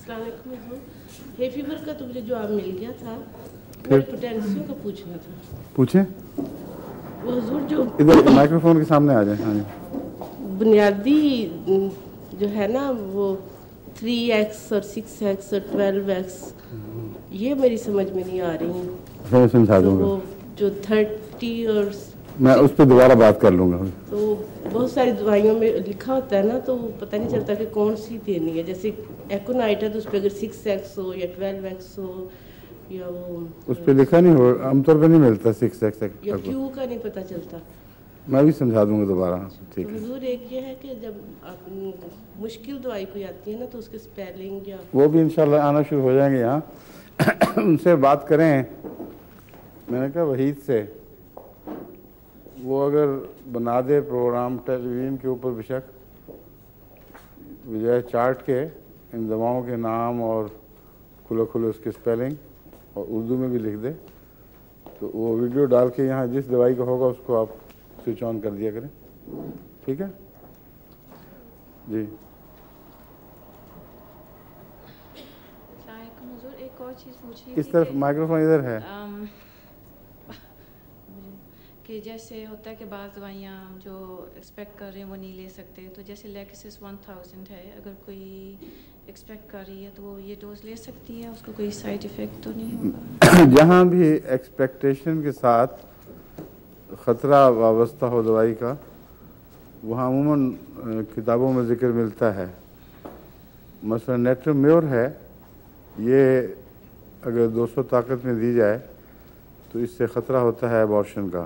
अस्सलाम वालेकुम। Hay fever का तो मुझे जवाब मिल गया था, मेरे पोटेंशियो का पूछना था। पूछें? वो हुजूर जो इधर माइक्रोफोन के सामने आ जाए। हाँ जी। बुनियादी जो है ना वो 3x और 6x और 12x, ये मेरी समझ में नहीं आ रही हैं। मैं समझा तो दूंगा। वो जो 30 और मैं उस पर दोबारा बात कर लूँगा। तो बहुत सारी दवाइयों में लिखा होता है ना, तो पता नहीं चलता कि कौन सी देनी है। जैसे एकोनाइट है तो उस पर अगर 6x हो या 12x हो या वो उस पर लिखा नहीं हो, आमतौर पर नहीं मिलता 6x या क्यू का नहीं पता चलता। मैं भी समझा दूंगा दोबारा। ठीक तो है। हुजूर एक ये है कि जब मुश्किल दवाई कोई आती है ना तो उसके स्पेलिंग या वो भी इंशाल्लाह आना शुरू हो जाएंगे यहाँ। उनसे बात करें। मैंने कहा वहीद से, वो अगर बना दे प्रोग्राम टेलीविज़न के ऊपर बेशक, बजाय चार्ट के इन दवाओं के नाम और खुले खुले उसके स्पेलिंग और उर्दू में भी लिख दे, तो वो वीडियो डाल के यहाँ जिस दवाई का होगा उसको आप स्विच ऑन कर दिया करें। ठीक है जी। एक और चीज़ पूछी इस तरफ माइक्रोफोन इधर है कि जैसे होता है कि बाज़ दवाइयाँ जो एक्सपेक्ट कर रहे हैं वो नहीं ले सकते, तो जैसे लेक्सिस 1000 है, अगर कोई एक्सपेक्ट कर रही है तो वो ये डोज ले सकती है, उसको कोई साइड इफ़ेक्ट तो नहीं होगा? जहाँ भी एक्सपेक्टेशन के साथ ख़तरा वाबस्ता हो दवाई का, वहाँ अमूमन किताबों में ज़िक्र मिलता है। मसलन नेट्रोम्योर है, ये अगर 200 ताकत में दी जाए तो इससे ख़तरा होता है अबॉर्शन का,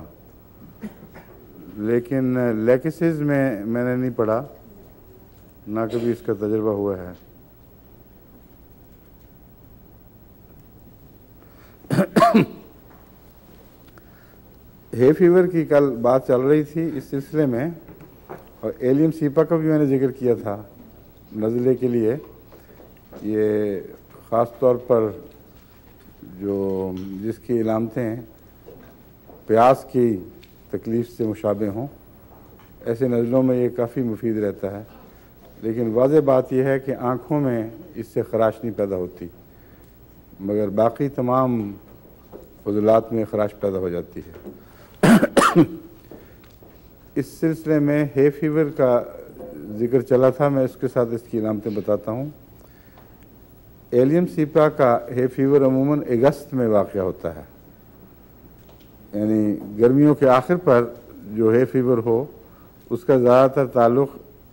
लेकिन लेक्सिस में मैंने नहीं पढ़ा, ना कभी इसका तजुर्बा हुआ है। हे फीवर की कल बात चल रही थी इस सिलसिले में, और एलियम सीपा का भी मैंने जिक्र किया था नज़ले के लिए। ये ख़ास तौर पर जो जिसकी इलामतें प्यास की तकलीफ़ से मुशाबे हों, ऐसे नज़लों में ये काफ़ी मुफीद रहता है। लेकिन वाज़ेह बात यह है कि आँखों में इससे खराश नहीं पैदा होती, मगर बाकी तमाम उज़लात में खराश पैदा हो जाती है। इस सिलसिले में हे फीवर का ज़िक्र चला था, मैं इसके साथ इसकी इलामतें बताता हूँ। एलियम सीपा का हे फीवर अमूमन अगस्त में वाक़ होता है, यानी गर्मियों के आखिर पर जो हे फीवर हो उसका ज़्यादातर ताल्लुक़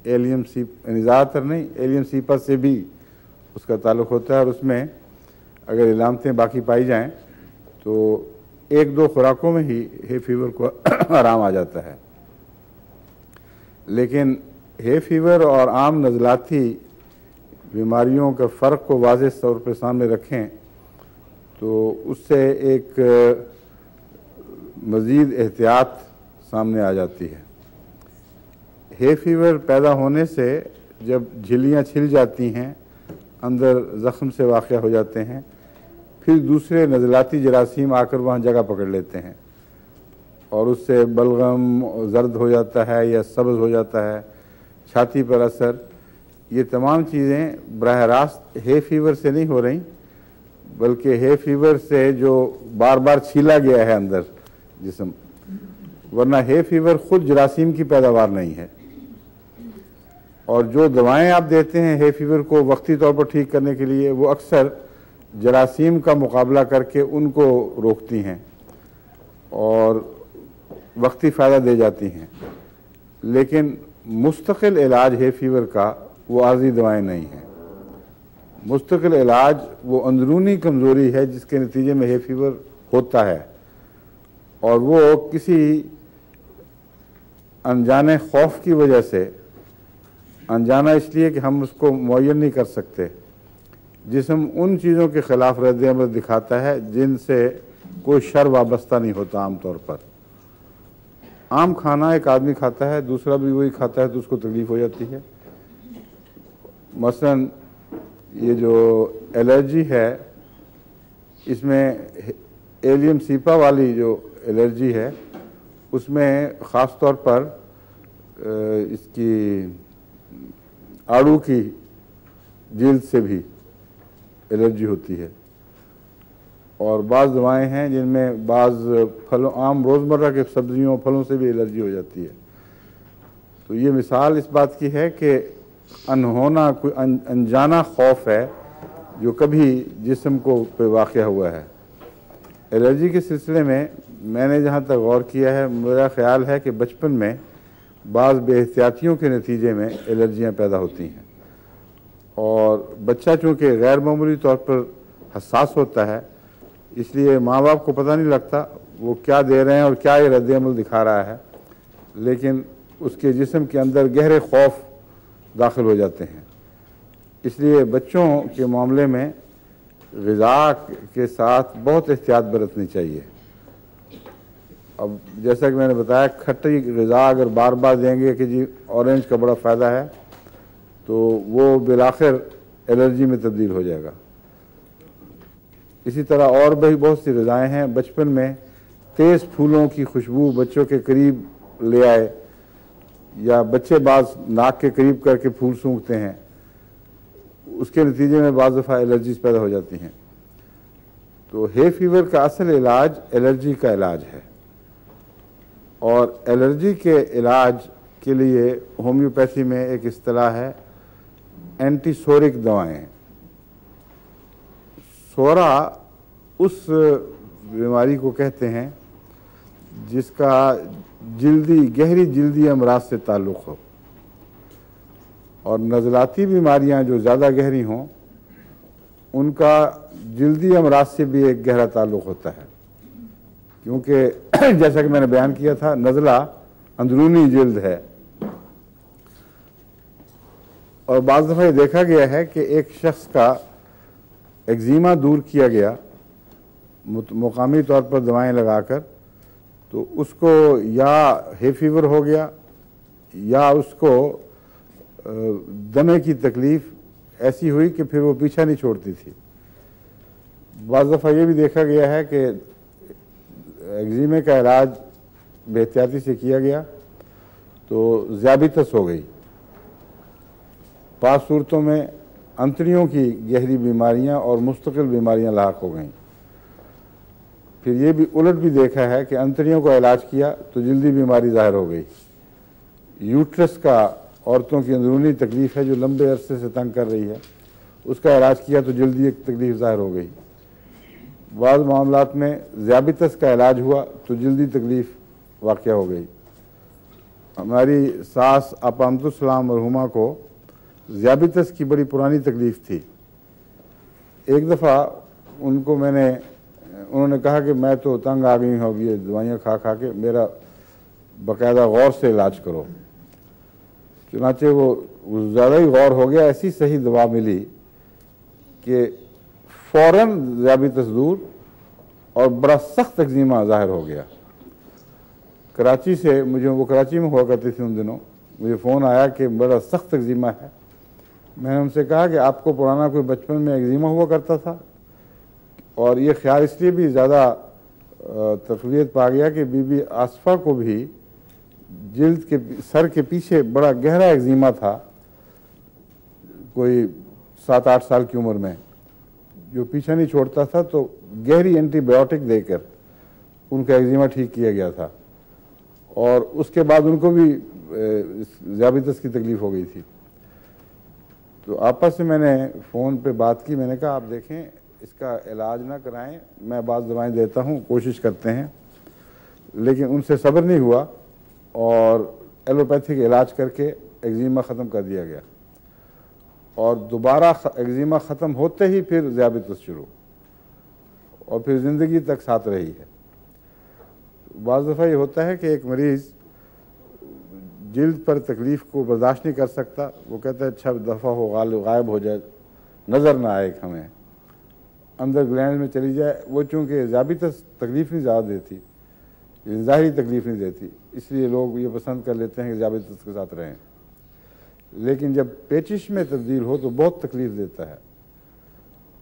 एलियम सीप, यानी ज़्यादातर नहीं, एलियम सीपा से भी उसका ताल्लुक़ होता है। और उसमें अगर इलामतें बाकी पाई जाएं तो 1-2 खुराकों में ही हे फीवर को आराम आ जाता है। लेकिन हे फीवर और आम नज़लाती बीमारियों का फ़र्क को वाज़ेह तौर पर सामने रखें तो उससे एक मज़ीद एहतियात सामने आ जाती है। हे फीवर पैदा होने से जब झिल्लियाँ छिल जाती हैं, अंदर ज़ख्म से वाक़या हो जाते हैं, फिर दूसरे नज़लाती जरासीम आकर वहाँ जगह पकड़ लेते हैं और उससे बलगम ज़र्द हो जाता है या सब्ज़ हो जाता है, छाती पर असर। ये तमाम चीज़ें बराह रास्त हे फीवर से नहीं हो रही, बल्कि हे फीवर से जो बार बार छीला गया है अंदर जिस्म, वरना हे फीवर ख़ुद जरासीम की पैदावार नहीं है। और जो दवाएं आप देते हैं हे फीवर को वक्ती तौर पर ठीक करने के लिए, वो अक्सर जरासीम का मुकाबला करके उनको रोकती हैं और वक्ती फ़ायदा दे जाती हैं। लेकिन मुस्तकिल इलाज हे फीवर का वो आर्जी दवाएं नहीं हैं। मुस्तकिल इलाज वो अंदरूनी कमज़ोरी है जिसके नतीजे में हे फीवर होता है, और वो किसी अनजाने खौफ की वजह से, अनजाना इसलिए कि हम उसको मुअय्यन नहीं कर सकते, जिस्म उन चीज़ों के ख़िलाफ़ रद्द अमल दिखाता है जिनसे कोई शर वाबस्ता नहीं होता। आम तौर पर आम खाना एक आदमी खाता है, दूसरा भी वही खाता है तो उसको तकलीफ़ हो जाती है। मसलन ये जो एलर्जी है, इसमें एलियम सीपा वाली जो एलर्जी है उसमें ख़ास तौर पर इसकी आड़ू की जिल्द से भी एलर्जी होती है, और बाज़ दवाएं हैं जिनमें बाज़ फलों, आम रोज़मर्रा के सब्जियों फलों से भी एलर्जी हो जाती है। तो ये मिसाल इस बात की है कि अनहोना कोई अनजाना खौफ है जो कभी जिस्म को पे वाक़या हुआ है। एलर्जी के सिलसिले में मैंने जहाँ तक गौर किया है, मेरा ख़्याल है कि बचपन में बाज़ बेहतियातियों के नतीजे में एलर्जियाँ पैदा होती हैं, और बच्चा चूँकि गैर मामूली तौर पर हसास होता है, इसलिए माँ बाप को पता नहीं लगता वो क्या दे रहे हैं और क्या ये रद्द-ए-अमल दिखा रहा है, लेकिन उसके जिस्म के अंदर गहरे खौफ दाखिल हो जाते हैं। इसलिए बच्चों के मामले में ग़िज़ा के साथ बहुत एहतियात बरतनी चाहिए। अब जैसा कि मैंने बताया, खट्टी ग़िज़ा अगर बार बार देंगे कि जी ऑरेंज का बड़ा फ़ायदा है, तो वो बिलाखिर एलर्जी में तब्दील हो जाएगा। इसी तरह और भी बहुत सी ग़िज़ाएँ हैं। बचपन में तेज़ फूलों की खुशबू बच्चों के करीब ले आए, या बच्चे बाज़ नाक के करीब करके फूल सूंघते हैं, उसके नतीजे में बाज़ दफ़ा एलर्जीज पैदा हो जाती हैं। तो हे फीवर का असल इलाज एलर्जी का इलाज है, और एलर्जी के इलाज के लिए होम्योपैथी में एक इस्तिलाह है एंटीसोरिक दवाएं। सोरा उस बीमारी को कहते हैं जिसका गहरी जिल्दी अमराज से ताल्लुक़ हो, और नज़लाती बीमारियां जो ज़्यादा गहरी हों उनका जिल्दी अमराज से भी एक गहरा ताल्लुक़ होता है, क्योंकि जैसा कि मैंने बयान किया था, नज़ला अंदरूनी जिल्द है। और बाज़ दफ़ा ये देखा गया है कि एक शख्स का एक्जिमा दूर किया गया मुकामी तौर पर दवाएं लगाकर, तो उसको या हे फीवर हो गया या उसको दमे की तकलीफ़ ऐसी हुई कि फिर वो पीछा नहीं छोड़ती थी। बाज़ दफ़ा ये भी देखा गया है कि एक्जिमे का इलाज बेहतियाती से किया गया तो ज़्याबितस हो गई। पास सूरतों में अंतड़ियों की गहरी बीमारियां और मुस्तकिल बीमारियां लाक हो गईं। फिर ये भी उलट भी देखा है कि अंतड़ियों का इलाज किया तो जल्दी बीमारी ज़ाहिर हो गई। यूट्रस का औरतों की अंदरूनी तकलीफ़ है जो लंबे अरसे से तंग कर रही है, उसका इलाज किया तो जल्दी एक तकलीफ़ ज़ाहिर हो गई। बाज़ मामलात में ज़्याबितस का इलाज हुआ तो जल्दी तकलीफ़ वाक़या हो गई। हमारी सास अपामतुस्सलाम मरहुमा को ज़्याबितस की बड़ी पुरानी तकलीफ़ थी। एक दफ़ा उन्होंने कहा कि मैं तो तंग आ गई हूँ, ये दवाइयाँ खा खा के, मेरा बाकायदा गौर से इलाज करो। चुनाचे वो ज़्यादा ही गौर हो गया, ऐसी सही दवा मिली कि फ़ौरन ज़्याबितस दूर और बड़ा सख्त एक्जिमा ज़ाहिर हो गया। कराची से वो कराची में हुआ करती थी उन दिनों, मुझे फ़ोन आया कि बड़ा सख्त एक्जिमा है। मैंने उनसे कहा कि आपको पुराना कोई बचपन में एक्जिमा हुआ करता था, और ये ख्याल इसलिए भी ज़्यादा तक़वियत पा गया कि बीबी आसफ़ा को भी जिल्द के सर के पीछे बड़ा गहरा एक्जिमा था, कोई 7-8 साल की उम्र में, जो पीछा नहीं छोड़ता था। तो गहरी एंटीबायोटिक देकर उनका एक्जिमा ठीक किया गया था, और उसके बाद उनको भी ज़्याबितस की तकलीफ़ हो गई थी। तो आपस में मैंने फ़ोन पे बात की, मैंने कहा आप देखें इसका इलाज ना कराएं, मैं बाज़ दवाएं देता हूं, कोशिश करते हैं, लेकिन उनसे सब्र नहीं हुआ और एलोपैथिक इलाज करके एक्जिमा ख़त्म कर दिया गया, और दोबारा एक्जिमा ख़त्म होते ही फिर ज़्याबितस शुरू, और फिर ज़िंदगी तक साथ रही है। बाज़ दफ़ा ये होता है कि एक मरीज़ जिल्द पर तकलीफ़ को बर्दाश्त नहीं कर सकता, वो कहता है अच्छा दफ़ा हो, गायब हो जाए, नज़र ना आए, हमें अंदर ग्लैंड में चली जाए। वो चूँकि ज़्याबितस तकलीफ़ नहीं ज़्यादा देती, ज़ाहिरी तकलीफ़ नहीं देती, इसलिए लोग ये पसंद कर लेते हैं कि ज़्याबितस के साथ रहें। लेकिन जब पेचिश में तब्दील हो तो बहुत तकलीफ़ देता है।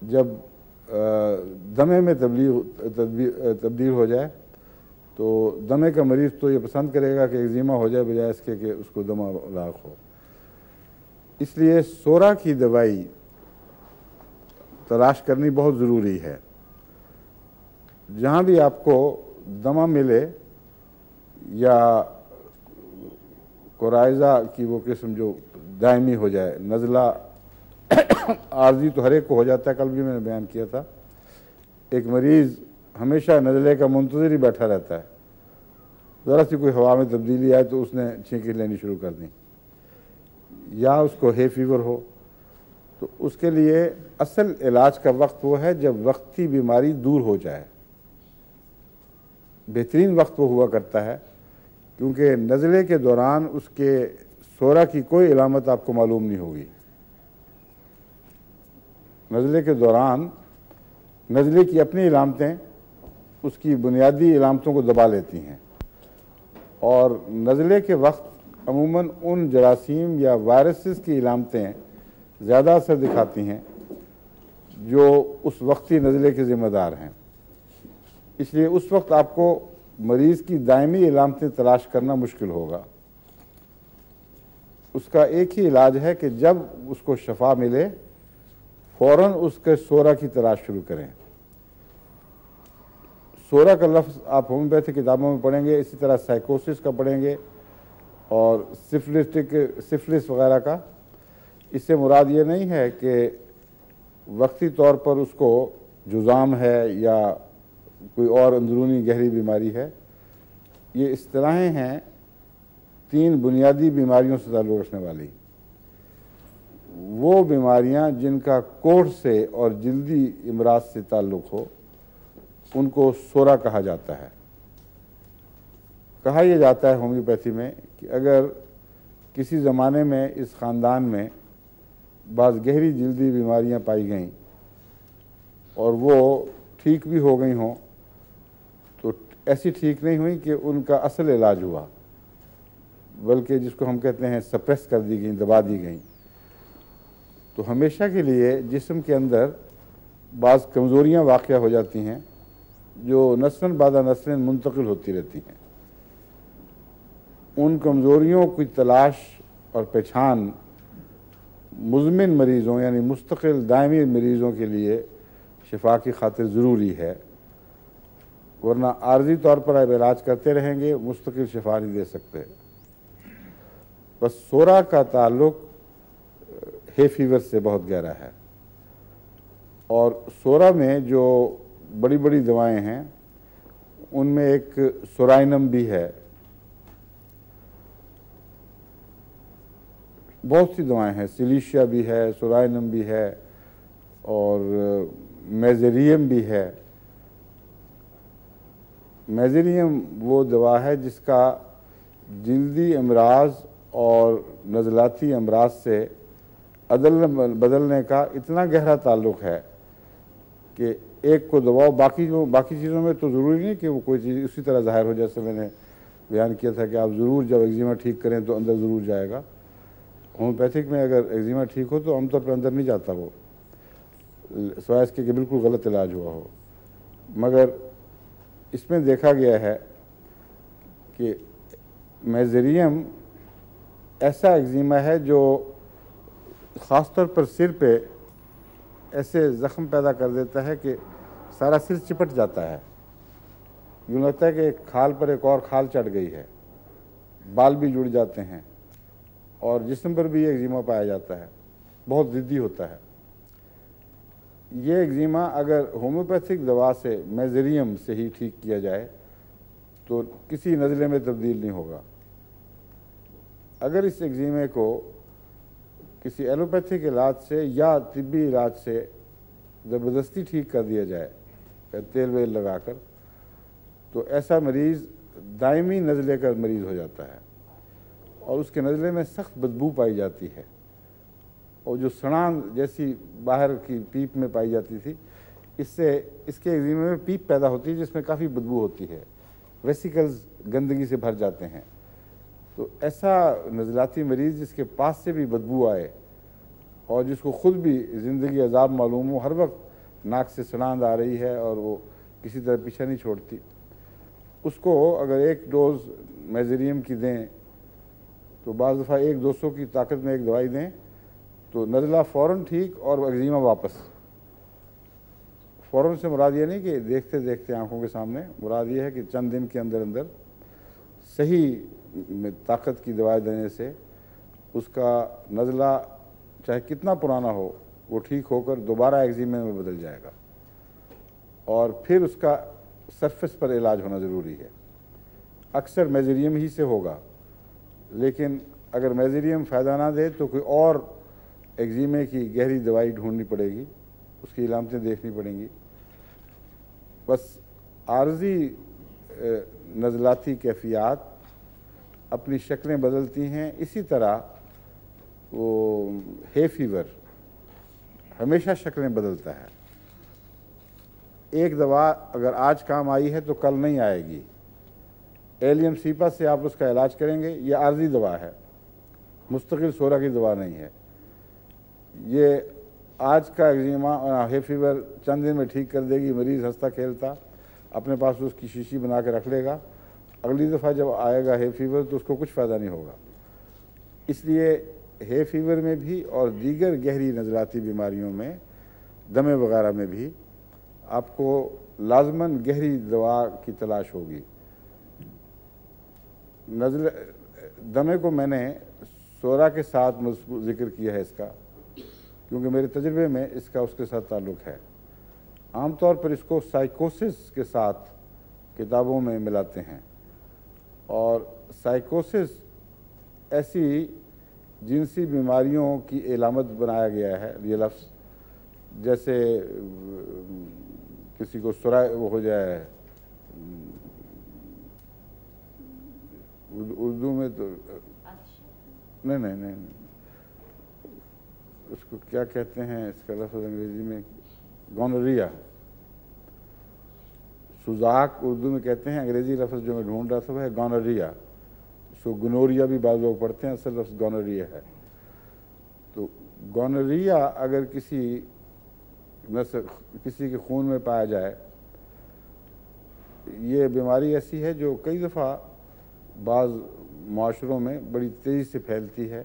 जब दमे में तब्दील हो जाए तो दमे का मरीज़ तो ये पसंद करेगा कि एक्जिमा हो जाए बजाय इसके कि उसको दमा लाक हो। इसलिए सोरा की दवाई तलाश करनी बहुत ज़रूरी है। जहाँ भी आपको दमा मिले या कोराइज़ा की वो किस्म जो दायमी हो जाए, नज़ला आर्जी तो हर एक को हो जाता है, कल भी मैंने बयान किया था। एक मरीज़ हमेशा नज़ले का मुंतज़िर ही बैठा रहता है, ज़रा सी कोई हवा में तब्दीली आए तो उसने छींकी लेनी शुरू कर दी, या उसको हे फीवर हो, तो उसके लिए असल इलाज का वक्त वो है जब वक्ती बीमारी दूर हो जाए। बेहतरीन वक्त वो हुआ करता है क्योंकि नज़ले के दौरान उसके सोरा की कोई इलामत आपको मालूम नहीं होगी। नज़ले के दौरान नज़ले की अपनी इलामतें उसकी बुनियादी इलामतों को दबा लेती हैं, और नज़ले के वक्त अमूमन उन जरासीम या वायरसेस की इलामतें ज़्यादा असर दिखाती हैं जो उस वक्ती नज़ले के ज़िम्मेदार हैं। इसलिए उस वक्त आपको मरीज़ की दायमी इलामतें तलाश करना मुश्किल होगा। उसका एक ही इलाज है कि जब उसको शफा मिले फ़ौरन उसके सोरा की तलाश शुरू करें। सोरा का लफ्ज़ आप होम्योपैथी किताबों में पढ़ेंगे, इसी तरह साइकोसिस का पढ़ेंगे और सिफिलिस वगैरह का। इससे मुराद ये नहीं है कि वक्ती तौर पर उसको जुज़ाम है या कोई और अंदरूनी गहरी बीमारी है। ये इस्तिलाहें हैं 3 बुनियादी बीमारियों से ताल्लुक़ रखने वाली। वो बीमारियां जिनका कोढ़ से और जल्दी इमराज से ताल्लुक़ हो उनको सोरा कहा जाता है। कहा यह जाता है होम्योपैथी में कि अगर किसी ज़माने में इस ख़ानदान में बाज़ गहरी जल्दी बीमारियां पाई गईं और वो ठीक भी हो गई हों, तो ऐसी ठीक नहीं हुई कि उनका असल इलाज हुआ, बल्कि जिसको हम कहते हैं सप्रेस कर दी गई, दबा दी गई, तो हमेशा के लिए जिस्म के अंदर बाज़ कमज़ोरियाँ वाक़या हो जाती हैं जो नस्लन बादा नस्लन मुंतकिल होती रहती हैं। उन कमज़ोरियों की तलाश और पहचान मुज़मिन मरीज़ों यानी मुस्तकिल दायमी मरीज़ों के लिए शिफा की खातिर ज़रूरी है, वरना आर्जी तौर पर आप इलाज करते रहेंगे, मुस्तकिल शिफा नहीं दे सकते। बस सोरा का ताल्लुक़ हे फीवर से बहुत गहरा है, और सोरा में जो बड़ी बड़ी दवाएं हैं उनमें एक सोराइनम भी है। बहुत सी दवाएं हैं, सिलीशिया भी है, सोराइनम भी है और मेजेरियम भी है। मेजेरियम वो दवा है जिसका जल्दी अमराज और नज़लाती अमराज से बदलने का इतना गहरा ताल्लुक़ है कि एक को दबाओ, बाकी चीज़ों में तो ज़रूरी नहीं कि वो कोई चीज़ उसी तरह ज़ाहिर हो। जैसे मैंने बयान किया था कि आप ज़रूर जब एक्जिमा ठीक करें तो अंदर ज़रूर जाएगा। होम्योपैथिक में अगर एक्जिमा ठीक हो तो आमतौर पर अंदर नहीं जाता वो, सिवाय इसके कि बिल्कुल गलत इलाज हुआ हो। मगर इसमें देखा गया है कि मेजेरियम ऐसा एक्जिमा है जो ख़ास तौर पर सिर पे ऐसे ज़ख्म पैदा कर देता है कि सारा सिर चिपट जाता है। यूँ लगता है कि एक खाल पर एक और खाल चढ़ गई है, बाल भी जुड़ जाते हैं और जिस्म पर भी ये एक्जिमा पाया जाता है, बहुत ज़िद्दी होता है। ये एक्जिमा अगर होम्योपैथिक दवा से मेजेरियम से ही ठीक किया जाए तो किसी नज़ले में तब्दील नहीं होगा। अगर इस एक्जिमे को किसी एलोपैथिक इलाज से या तिब्बी इलाज से ज़बरदस्ती ठीक कर दिया जाए, तेल वेल लगाकर, तो ऐसा मरीज़ दायमी नज़ले का मरीज़ हो जाता है और उसके नज़ले में सख्त बदबू पाई जाती है, और जो सड़ान जैसी बाहर की पीप में पाई जाती थी, इससे इसके एक्जिमे में पीप पैदा होती है जिसमें काफ़ी बदबू होती है, वेसिकल्स गंदगी से भर जाते हैं। तो ऐसा नज़लाती मरीज़ जिसके पास से भी बदबू आए और जिसको ख़ुद भी ज़िंदगी अजाब मालूम हो, हर वक्त नाक से सड़ांद आ रही है और वो किसी तरह पीछा नहीं छोड़ती, उसको अगर एक डोज मेजेरियम की दें तो बाज़ दफ़ा 1-200 की ताकत में एक दवाई दें तो नज़ला फ़ौरन ठीक और एक्जिमा वापस। फ़ौरन से मुराद ये नहीं कि देखते देखते आंखों के सामने, मुराद ये है कि चंद दिन के अंदर अंदर सही ताकत की दवाई देने से उसका नज़ला चाहे कितना पुराना हो वो ठीक होकर दोबारा एक्जिमे में बदल जाएगा, और फिर उसका सरफेस पर इलाज होना ज़रूरी है। अक्सर मेज़ेरियम ही से होगा, लेकिन अगर मेज़ेरियम फ़ायदा ना दे तो कोई और एक्जिमे की गहरी दवाई ढूंढनी पड़ेगी, उसकी इलामतें देखनी पड़ेंगी। बस आर्जी नज़लाती कैफियत अपनी शक्लें बदलती हैं। इसी तरह वो हे फीवर हमेशा शक्लें बदलता है। एक दवा अगर आज काम आई है तो कल नहीं आएगी। एलियम सीपा से आप उसका इलाज करेंगे, ये आर्जी दवा है, मुस्तकिल सोरा की दवा नहीं है। ये आज का एक्जिमा हे फीवर चंद दिन में ठीक कर देगी, मरीज़ हंसता खेलता अपने पास उसकी शीशी बना के रख लेगा। अगली दफ़ा जब आएगा हे फीवर तो उसको कुछ फ़ायदा नहीं होगा। इसलिए हे फीवर में भी और दीगर गहरी नज़लाती बीमारियों में, दमे वगैरह में भी आपको लाजमन गहरी दवा की तलाश होगी। दमे को मैंने सोरा के साथ जिक्र किया है इसका, क्योंकि मेरे तजर्बे में इसका उसके साथ ताल्लुक़ है। आमतौर पर इसको साइकोसिस के साथ किताबों में मिलाते हैं, और साइकोसिस ऐसी जिनसी बीमारियों की इलामत बनाया गया है ये लफ्ज़, जैसे किसी को सुराय वो हो जाए, उर्दू में तो नहीं, उसको क्या कहते हैं, इसका लफ्ज़ अंग्रेजी में गोनोरिया, सुजाक उर्दू में कहते हैं, अंग्रेजी लफ्ज़ जो मैं ढूंढ रहा था वह है गोनोरिया। इसको गोनोरिया भी बाद लोग पढ़ते हैं, असल लफ्ज़ गोनोरिया है। तो गोनोरिया अगर किसी के खून में पाया जाए, ये बीमारी ऐसी है जो कई दफ़ा बाज़ माशरों में बड़ी तेज़ी से फैलती है,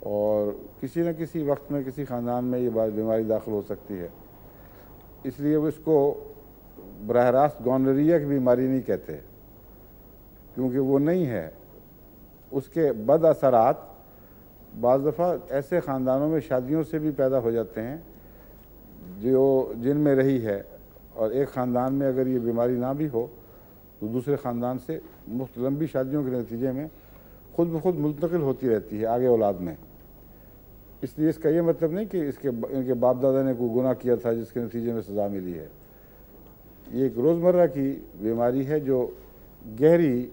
और किसी न किसी वक्त में किसी ख़ानदान में ये बीमारी दाखिल हो सकती है। इसलिए वो इसको बराह रास्त गोनोरिया की बीमारी नहीं कहते, क्योंकि वो नहीं है। उसके बद असरात बाज़ दफ़ा ऐसे ख़ानदानों में शादियों से भी पैदा हो जाते हैं जिनमें रही है, और एक ख़ानदान में अगर ये बीमारी ना भी हो तो दूसरे ख़ानदान से लंबी शादियों के नतीजे में खुद ब खुद मुंतकिल होती रहती है आगे औलाद में। इसलिए इसका ये मतलब नहीं कि इनके बाप दादा ने कोई गुनाह किया था जिसके नतीजे में सज़ा मिली है। ये एक रोज़मर्रा की बीमारी है जो गहरी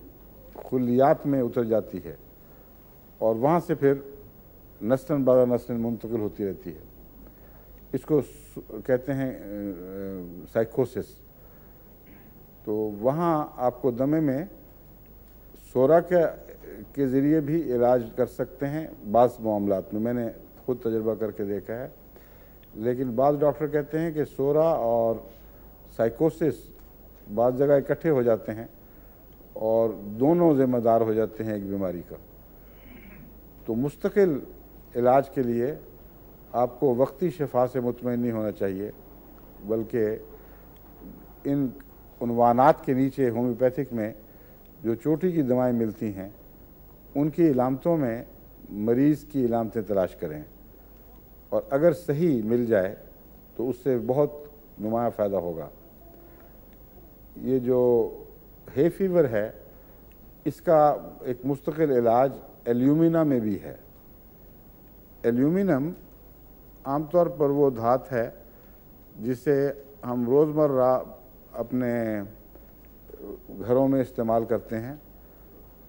खुलियात में उतर जाती है, और वहाँ से फिर नस्लन बादा नस्लन मुंतकिल होती रहती है। इसको कहते हैं साइकोसिस। तो वहाँ आपको दमे में सोरा के ज़रिए भी इलाज कर सकते हैं बाज़ मामलात में, मैंने खुद तजर्बा करके देखा है। लेकिन बाज़ डॉक्टर कहते हैं कि सोरा और साइकोसिस बाज़ जगह इकट्ठे हो जाते हैं और दोनों ज़िम्मेदार हो जाते हैं एक बीमारी का। तो मुस्तकिल इलाज के लिए आपको वक्ती शफा से मुतमईन नहीं होना चाहिए, बल्कि इन उन्वानात के नीचे होम्योपैथिक में जो चोटी की दवाएं मिलती हैं उनकी इलामतों में मरीज़ की इलामतें तलाश करें, और अगर सही मिल जाए तो उससे बहुत नुमाया फ़ायदा होगा। ये जो हे फीवर है इसका एक मुस्तकिल इलाज एल्यूमिना में भी है। एल्यूमिनम आमतौर पर वो धात है जिसे हम रोज़मर्रा अपने घरों में इस्तेमाल करते हैं,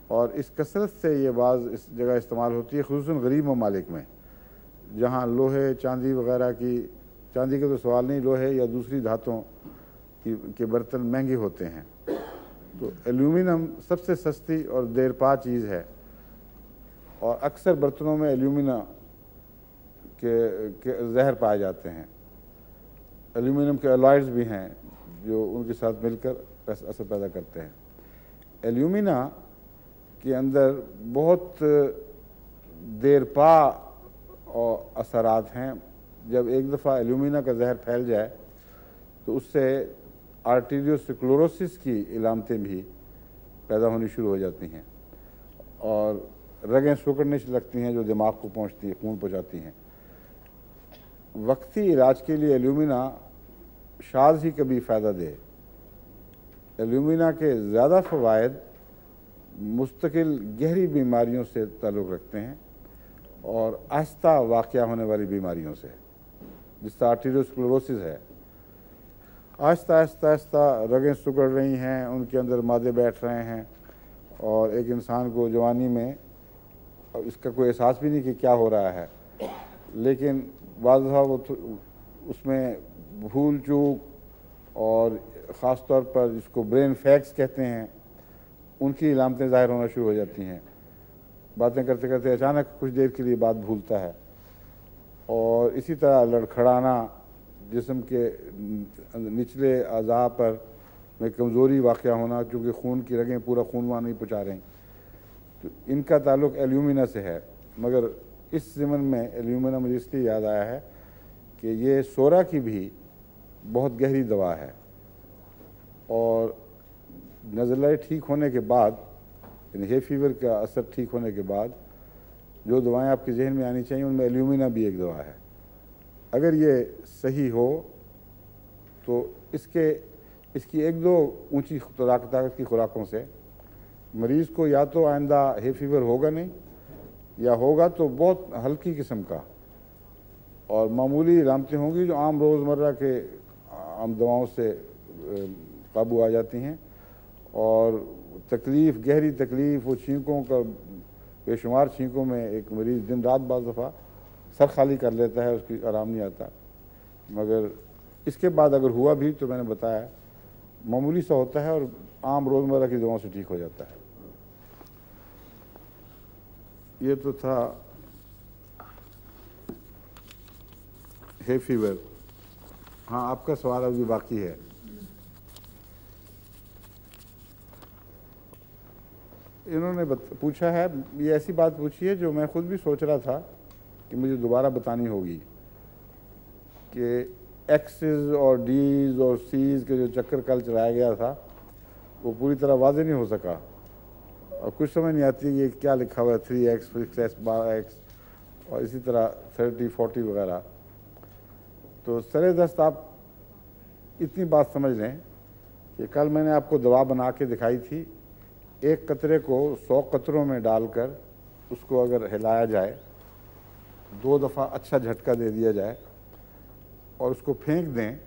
और इस कसरत से ये बाज़ इस जगह इस्तेमाल होती है, ख़ुसूसन गरीब ममालिक में जहाँ लोहे चांदी वग़ैरह की, चांदी का तो सवाल नहीं, लोहे या दूसरी धातों के बर्तन महंगे होते हैं। तो एल्यूमिनियम सबसे सस्ती और देरपा चीज़ है, और अक्सर बर्तनों में एल्यूमिना के जहर पाए जाते हैं। एल्यूमिनियम के अलॉयड्स भी हैं जो उनके साथ मिलकर असर पैदा करते हैं। एल्यूमिना के अंदर बहुत देरपा और असरात हैं। जब एक दफ़ा एल्यूमिना का जहर फैल जाए तो उससे आर्टीरियोस्क्लेरोसिस की इलामतें भी पैदा होनी शुरू हो जाती हैं और रगें सिकुड़ने से लगती हैं जो दिमाग को पहुंचती है, खून पहुंचाती हैं। वक्ती इलाज के लिए एल्यूमिना शायद ही कभी फ़ायदा दे। एल्यूमिना के ज़्यादा फ़वाइद मुस्तकिल गहरी बीमारियों से ताल्लुक़ रखते हैं और आहिस्ता वाक़या होने वाली बीमारियों से, जिस तरह आर्टीरियोस्क्लेरोसिस है। आहिस्ता आहिस्ता आहिस्ता रगें सिकुड़ रही हैं, उनके अंदर मादे बैठ रहे हैं और एक इंसान को जवानी में इसका कोई एहसास भी नहीं कि क्या हो रहा है, लेकिन बाद वो उसमें भूल चूक और ख़ास तौर पर जिसको ब्रेन फैक्स कहते हैं उनकी इलामतें ज़ाहिर होना शुरू हो जाती हैं। बातें करते करते अचानक कुछ देर के लिए बात भूलता है और इसी तरह लड़खड़ाना, जिस्म के निचले अज़ा पर में कमज़ोरी वाक़या होना, चूँकि खून की रगें पूरा खून वहाँ नहीं पहुँचा रही, तो इनका ताल्लुक़ एल्यूमिना से है। मगर इस ज़मन में एल्यूमिना मुझे इसलिए याद आया है कि ये सोरा की भी बहुत गहरी दवा है और नज़ला ठीक होने के बाद, यानी हे फीवर का असर ठीक होने के बाद जो दवाएं आपके जहन में आनी चाहिए उनमें एल्यूमिना भी एक दवा है। अगर ये सही हो तो इसकी एक दो ऊंची ताकत की खुराकों से मरीज़ को या तो आइंदा हे फीवर होगा नहीं, या होगा तो बहुत हल्की किस्म का और मामूली इलामतें होंगी जो आम रोज़मर्रा के आम दवाओं से काबू आ जाती हैं। और तकलीफ़, गहरी तकलीफ़, वो छींकों का बेशुमार छींकों में एक मरीज़ दिन रात बाज़ दफ़ा सर खाली कर लेता है, उसकी आराम नहीं आता। मगर इसके बाद अगर हुआ भी तो मैंने बताया मामूली सा होता है और आम रोज़मर्रा की दवाओं से ठीक हो जाता है। ये तो था हे फीवर। हाँ, आपका सवाल अभी बाकी है। इन्होंने पूछा है, ये ऐसी बात पूछी है जो मैं खुद भी सोच रहा था कि मुझे दोबारा बतानी होगी कि एक्सेस और डीज और सीज के जो चक्कर कल चलाया गया था वो पूरी तरह वाज़ेह नहीं हो सका और कुछ समझ नहीं आती कि क्या लिखा हुआ है 3x 6x 12x और इसी तरह 30 40 वगैरह। तो सरे दस्त आप इतनी बात समझ लें कि कल मैंने आपको दवा बना के दिखाई थी। एक कतरे को 100 कतरों में डालकर उसको अगर हिलाया जाए, 2 दफ़ा अच्छा झटका दे दिया जाए और उसको फेंक दें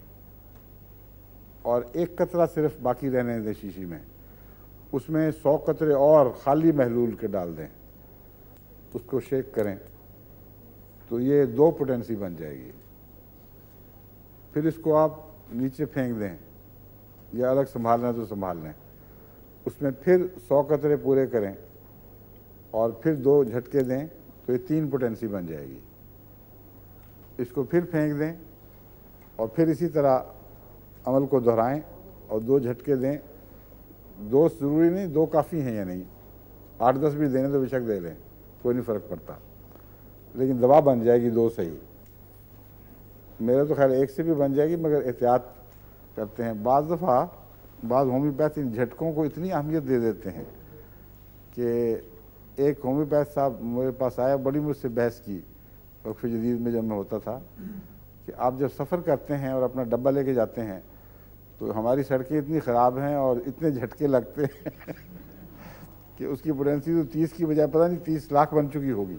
और एक कतरा सिर्फ बाकी रहने दें शीशी में, उसमें 100 कतरे और खाली महलूल के डाल दें, उसको शेक करें तो ये 2 पोटेंसी बन जाएगी। फिर इसको आप नीचे फेंक दें या अलग संभालना है तो संभाल लें, उसमें फिर 100 कतरे पूरे करें और फिर 2 झटके दें तो ये 3 पोटेंसी बन जाएगी। इसको फिर फेंक दें और फिर इसी तरह अमल को दोहराएं और 2 झटके दें। 2 ज़रूरी नहीं, 2 काफ़ी हैं या नहीं, 8-10 भी देने तो बेशक दे लें, कोई नहीं फ़र्क पड़ता, लेकिन दवा बन जाएगी 2 सही। मेरा तो ख्याल 1 से भी बन जाएगी, मगर एहतियात करते हैं। बाज़ दफ़ा बाद होम्योपैथ इन झटकों को इतनी अहमियत दे देते हैं कि एक होम्योपैथ साहब मेरे पास आया, बड़ी मुझसे बहस की वक्फ़ जदीद में जब मैं होता था कि आप जब सफ़र करते हैं और अपना डब्बा लेके जाते हैं तो हमारी सड़कें इतनी ख़राब हैं और इतने झटके लगते हैं कि उसकी पोटेंसी तो 30 की बजाय पता नहीं 30 लाख बन चुकी होगी।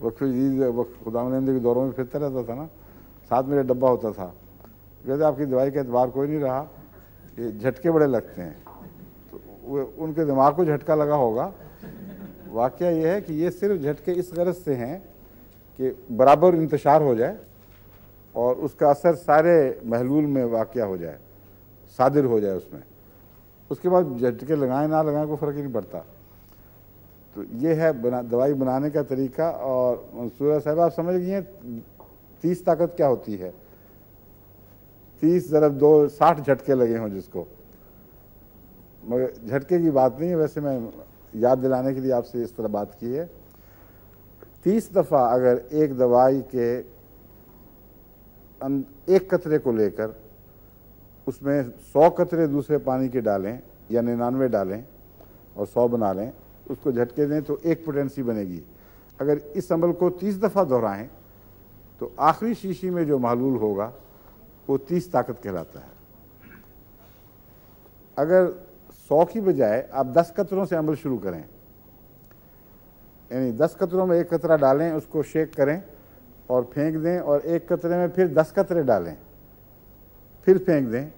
वक्फ़ जदीद खुदावंद के दौरों में फिरता रहता था ना, साथ मेरा डब्बा होता था, कहते आपकी दवाई का एतबार कोई नहीं रहा, ये झटके बड़े लगते हैं। तो वो उनके दिमाग को झटका लगा होगा। वाक़या ये है कि ये सिर्फ झटके इस गरज से हैं कि बराबर इंतशार हो जाए और उसका असर सारे महलूल में वाक़या हो जाए, सादिर हो जाए उसमें। उसके बाद झटके लगाएं ना लगाएं कोई फ़र्क ही नहीं पड़ता। तो ये है दवाई बनाने का तरीका। और मंसूरा साहब आप समझ गई हैं 30 ताकत क्या होती है। 30 × 2 60 झटके लगे हों जिसको, मगर झटके की बात नहीं है। वैसे मैं याद दिलाने के लिए आपसे इस तरह बात की है। 30 दफ़ा अगर एक दवाई के एक कतरे को लेकर उसमें 100 कतरे दूसरे पानी के डालें या 99 डालें और 100 बना लें, उसको झटके दें तो 1 पोटेंसी बनेगी। अगर इस अमल को 30 दफ़ा दोहराएं तो आखिरी शीशी में जो महलूल होगा वो 30 ताकत कहलाता है। अगर 100 की बजाय आप 10 कतरों से अमल शुरू करें, यानी 10 कतरों में 1 कतरा डालें, उसको शेक करें और फेंक दें, और 1 कतरे में फिर 10 कतरे डालें, फिर फेंक दें,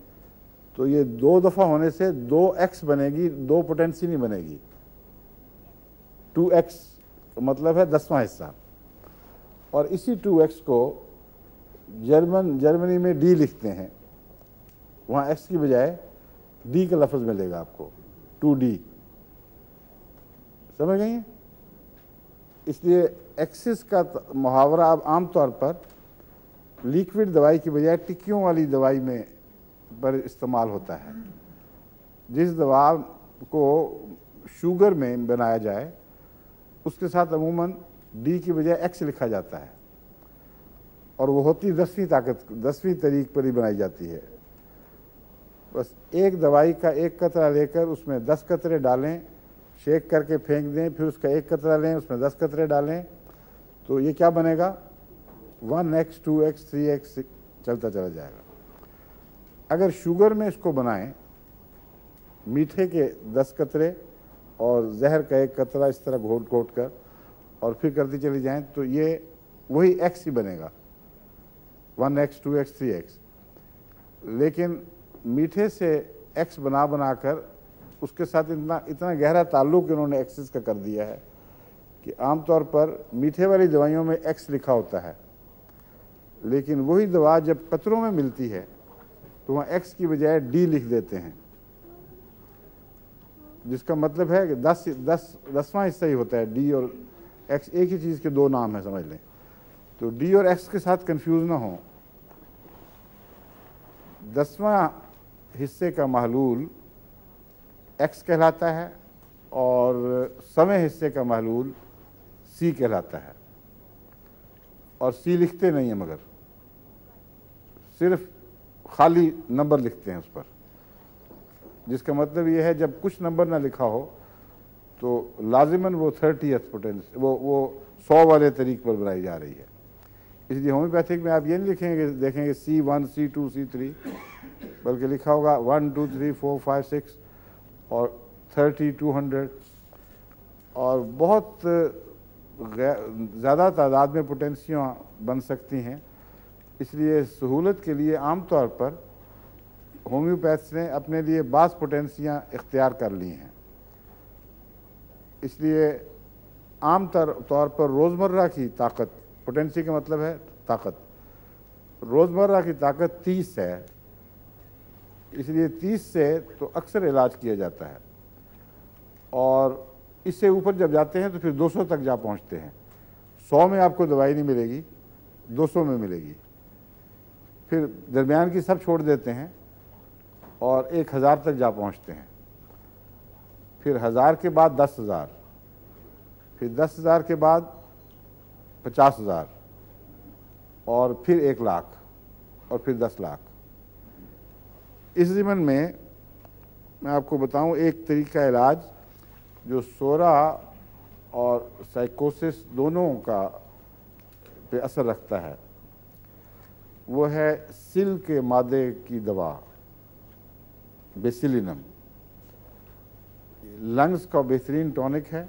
तो ये 2 दफ़ा होने से 2x बनेगी, 2 पोटेंसी नहीं बनेगी। 2x मतलब है 10वां हिस्सा। और इसी 2x को जर्मनी में d लिखते हैं, वहाँ x की बजाय d का लफ्ज़ मिलेगा आपको, 2d। समझ गई? इसलिए एक्सिस का मुहावरा अब आमतौर पर लिक्विड दवाई की बजाय टिक्कियों वाली दवाई में पर इस्तेमाल होता है। जिस दवा को शुगर में बनाया जाए उसके साथ अमूमन डी की बजाय एक्स लिखा जाता है, और वो होती 10वीं ताकत, 10वीं तरीक पर ही बनाई जाती है। बस एक दवाई का 1 कतरा लेकर उसमें 10 कतरे डालें, शेक करके फेंक दें, फिर उसका 1 कतरा लें, उसमें 10 कतरे डालें, तो ये क्या बनेगा? 1x 2x 3x चलता चला जाएगा। अगर शुगर में इसको बनाएं, मीठे के 10 कतरे और जहर का 1 कतरा इस तरह घोट घोट कर और फिर करती चली जाएं, तो ये वही x ही बनेगा, 1x 2x 3x। लेकिन मीठे से x बना कर उसके साथ इतना गहरा ताल्लुक इन्होंने एक्सिस का कर दिया है कि आमतौर पर मीठे वाली दवाइयों में x लिखा होता है, लेकिन वही दवा जब कतरों में मिलती है तो वहाँ x की बजाय d लिख देते हैं, जिसका मतलब है कि 10वां हिस्सा ही होता है। d और x एक ही चीज़ के 2 नाम हैं, समझ लें। तो d और x के साथ कंफ्यूज ना हो। 10वां हिस्से का महलूल x कहलाता है और 100वें हिस्से का महलूल c कहलाता है, और c लिखते नहीं है, मगर सिर्फ खाली नंबर लिखते हैं उस पर, जिसका मतलब ये है जब कुछ नंबर ना लिखा हो तो लाजिमन वो 30th पोटेंसी वो 100 वाले तरीक पर बनाई जा रही है। इसलिए होम्योपैथिक में आप ये नहीं लिखेंगे, देखेंगे C1 C2 C3, बल्कि लिखा होगा 1 2 3 4 5 6 और 30 200, और बहुत ज़्यादा तादाद में पोटेंसियाँ बन सकती हैं। इसलिए सहूलत के लिए आमतौर पर होम्योपैथ्स ने अपने लिए बाज़ पोटेंसियाँ इख्तियार कर ली हैं। इसलिए आम तौर पर रोज़मर्रा की ताकत, पोटेंसी का मतलब है ताकत, रोज़मर्रा की ताकत 30 है, इसलिए 30 से तो अक्सर इलाज किया जाता है, और इससे ऊपर जब जाते हैं तो फिर 200 तक जा पहुंचते हैं। 100 में आपको दवाई नहीं मिलेगी, 200 में मिलेगी, फिर दरमियान की सब छोड़ देते हैं और 1000 तक जा पहुंचते हैं, फिर 1000 के बाद 10,000, फिर 10,000 के बाद 50,000, और फिर 1 लाख, और फिर 10 लाख। इस ज़िमन में मैं आपको बताऊं एक तरीका इलाज जो सोरा और साइकोसिस दोनों का पे असर रखता है, वो है सिल के मादे की दवा बेसिलिनम। लंग्स का बेहतरीन टॉनिक है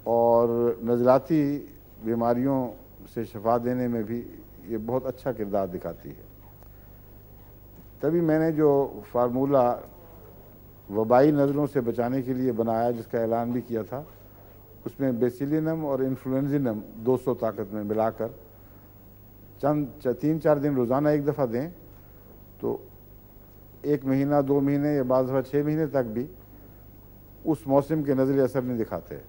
और नज़लाती बीमारियों से शफा देने में भी ये बहुत अच्छा किरदार दिखाती है। तभी मैंने जो फार्मूला वबाई नज़रों से बचाने के लिए बनाया, जिसका ऐलान भी किया था, उसमें बेसिलिनम और इन्फ्लुएंजिनम 200 ताकत में मिलाकर 3-4 दिन रोज़ाना 1 दफ़ा दें तो 1 महीना 2 महीने या बाज़ दफ़ा 6 महीने तक भी उस मौसम के नज़री असर नहीं दिखाते,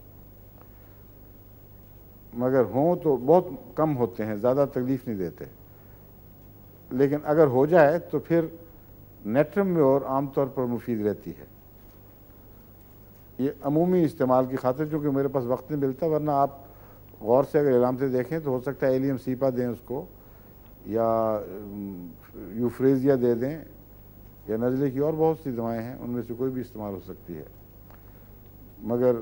मगर हों तो बहुत कम होते हैं, ज़्यादा तकलीफ़ नहीं देते। लेकिन अगर हो जाए तो फिर नेट्रम में और आमतौर पर मुफीद रहती है। ये अमूमी इस्तेमाल की खातिर, चूँकि मेरे पास वक्त नहीं मिलता, वरना आप गौर से अगर इलाम से देखें तो हो सकता है एलियम सीपा दें उसको, या यूफ्रेजिया दे दें, या नज़ले की और बहुत सी दवाएं हैं, उनमें से कोई भी इस्तेमाल हो सकती है। मगर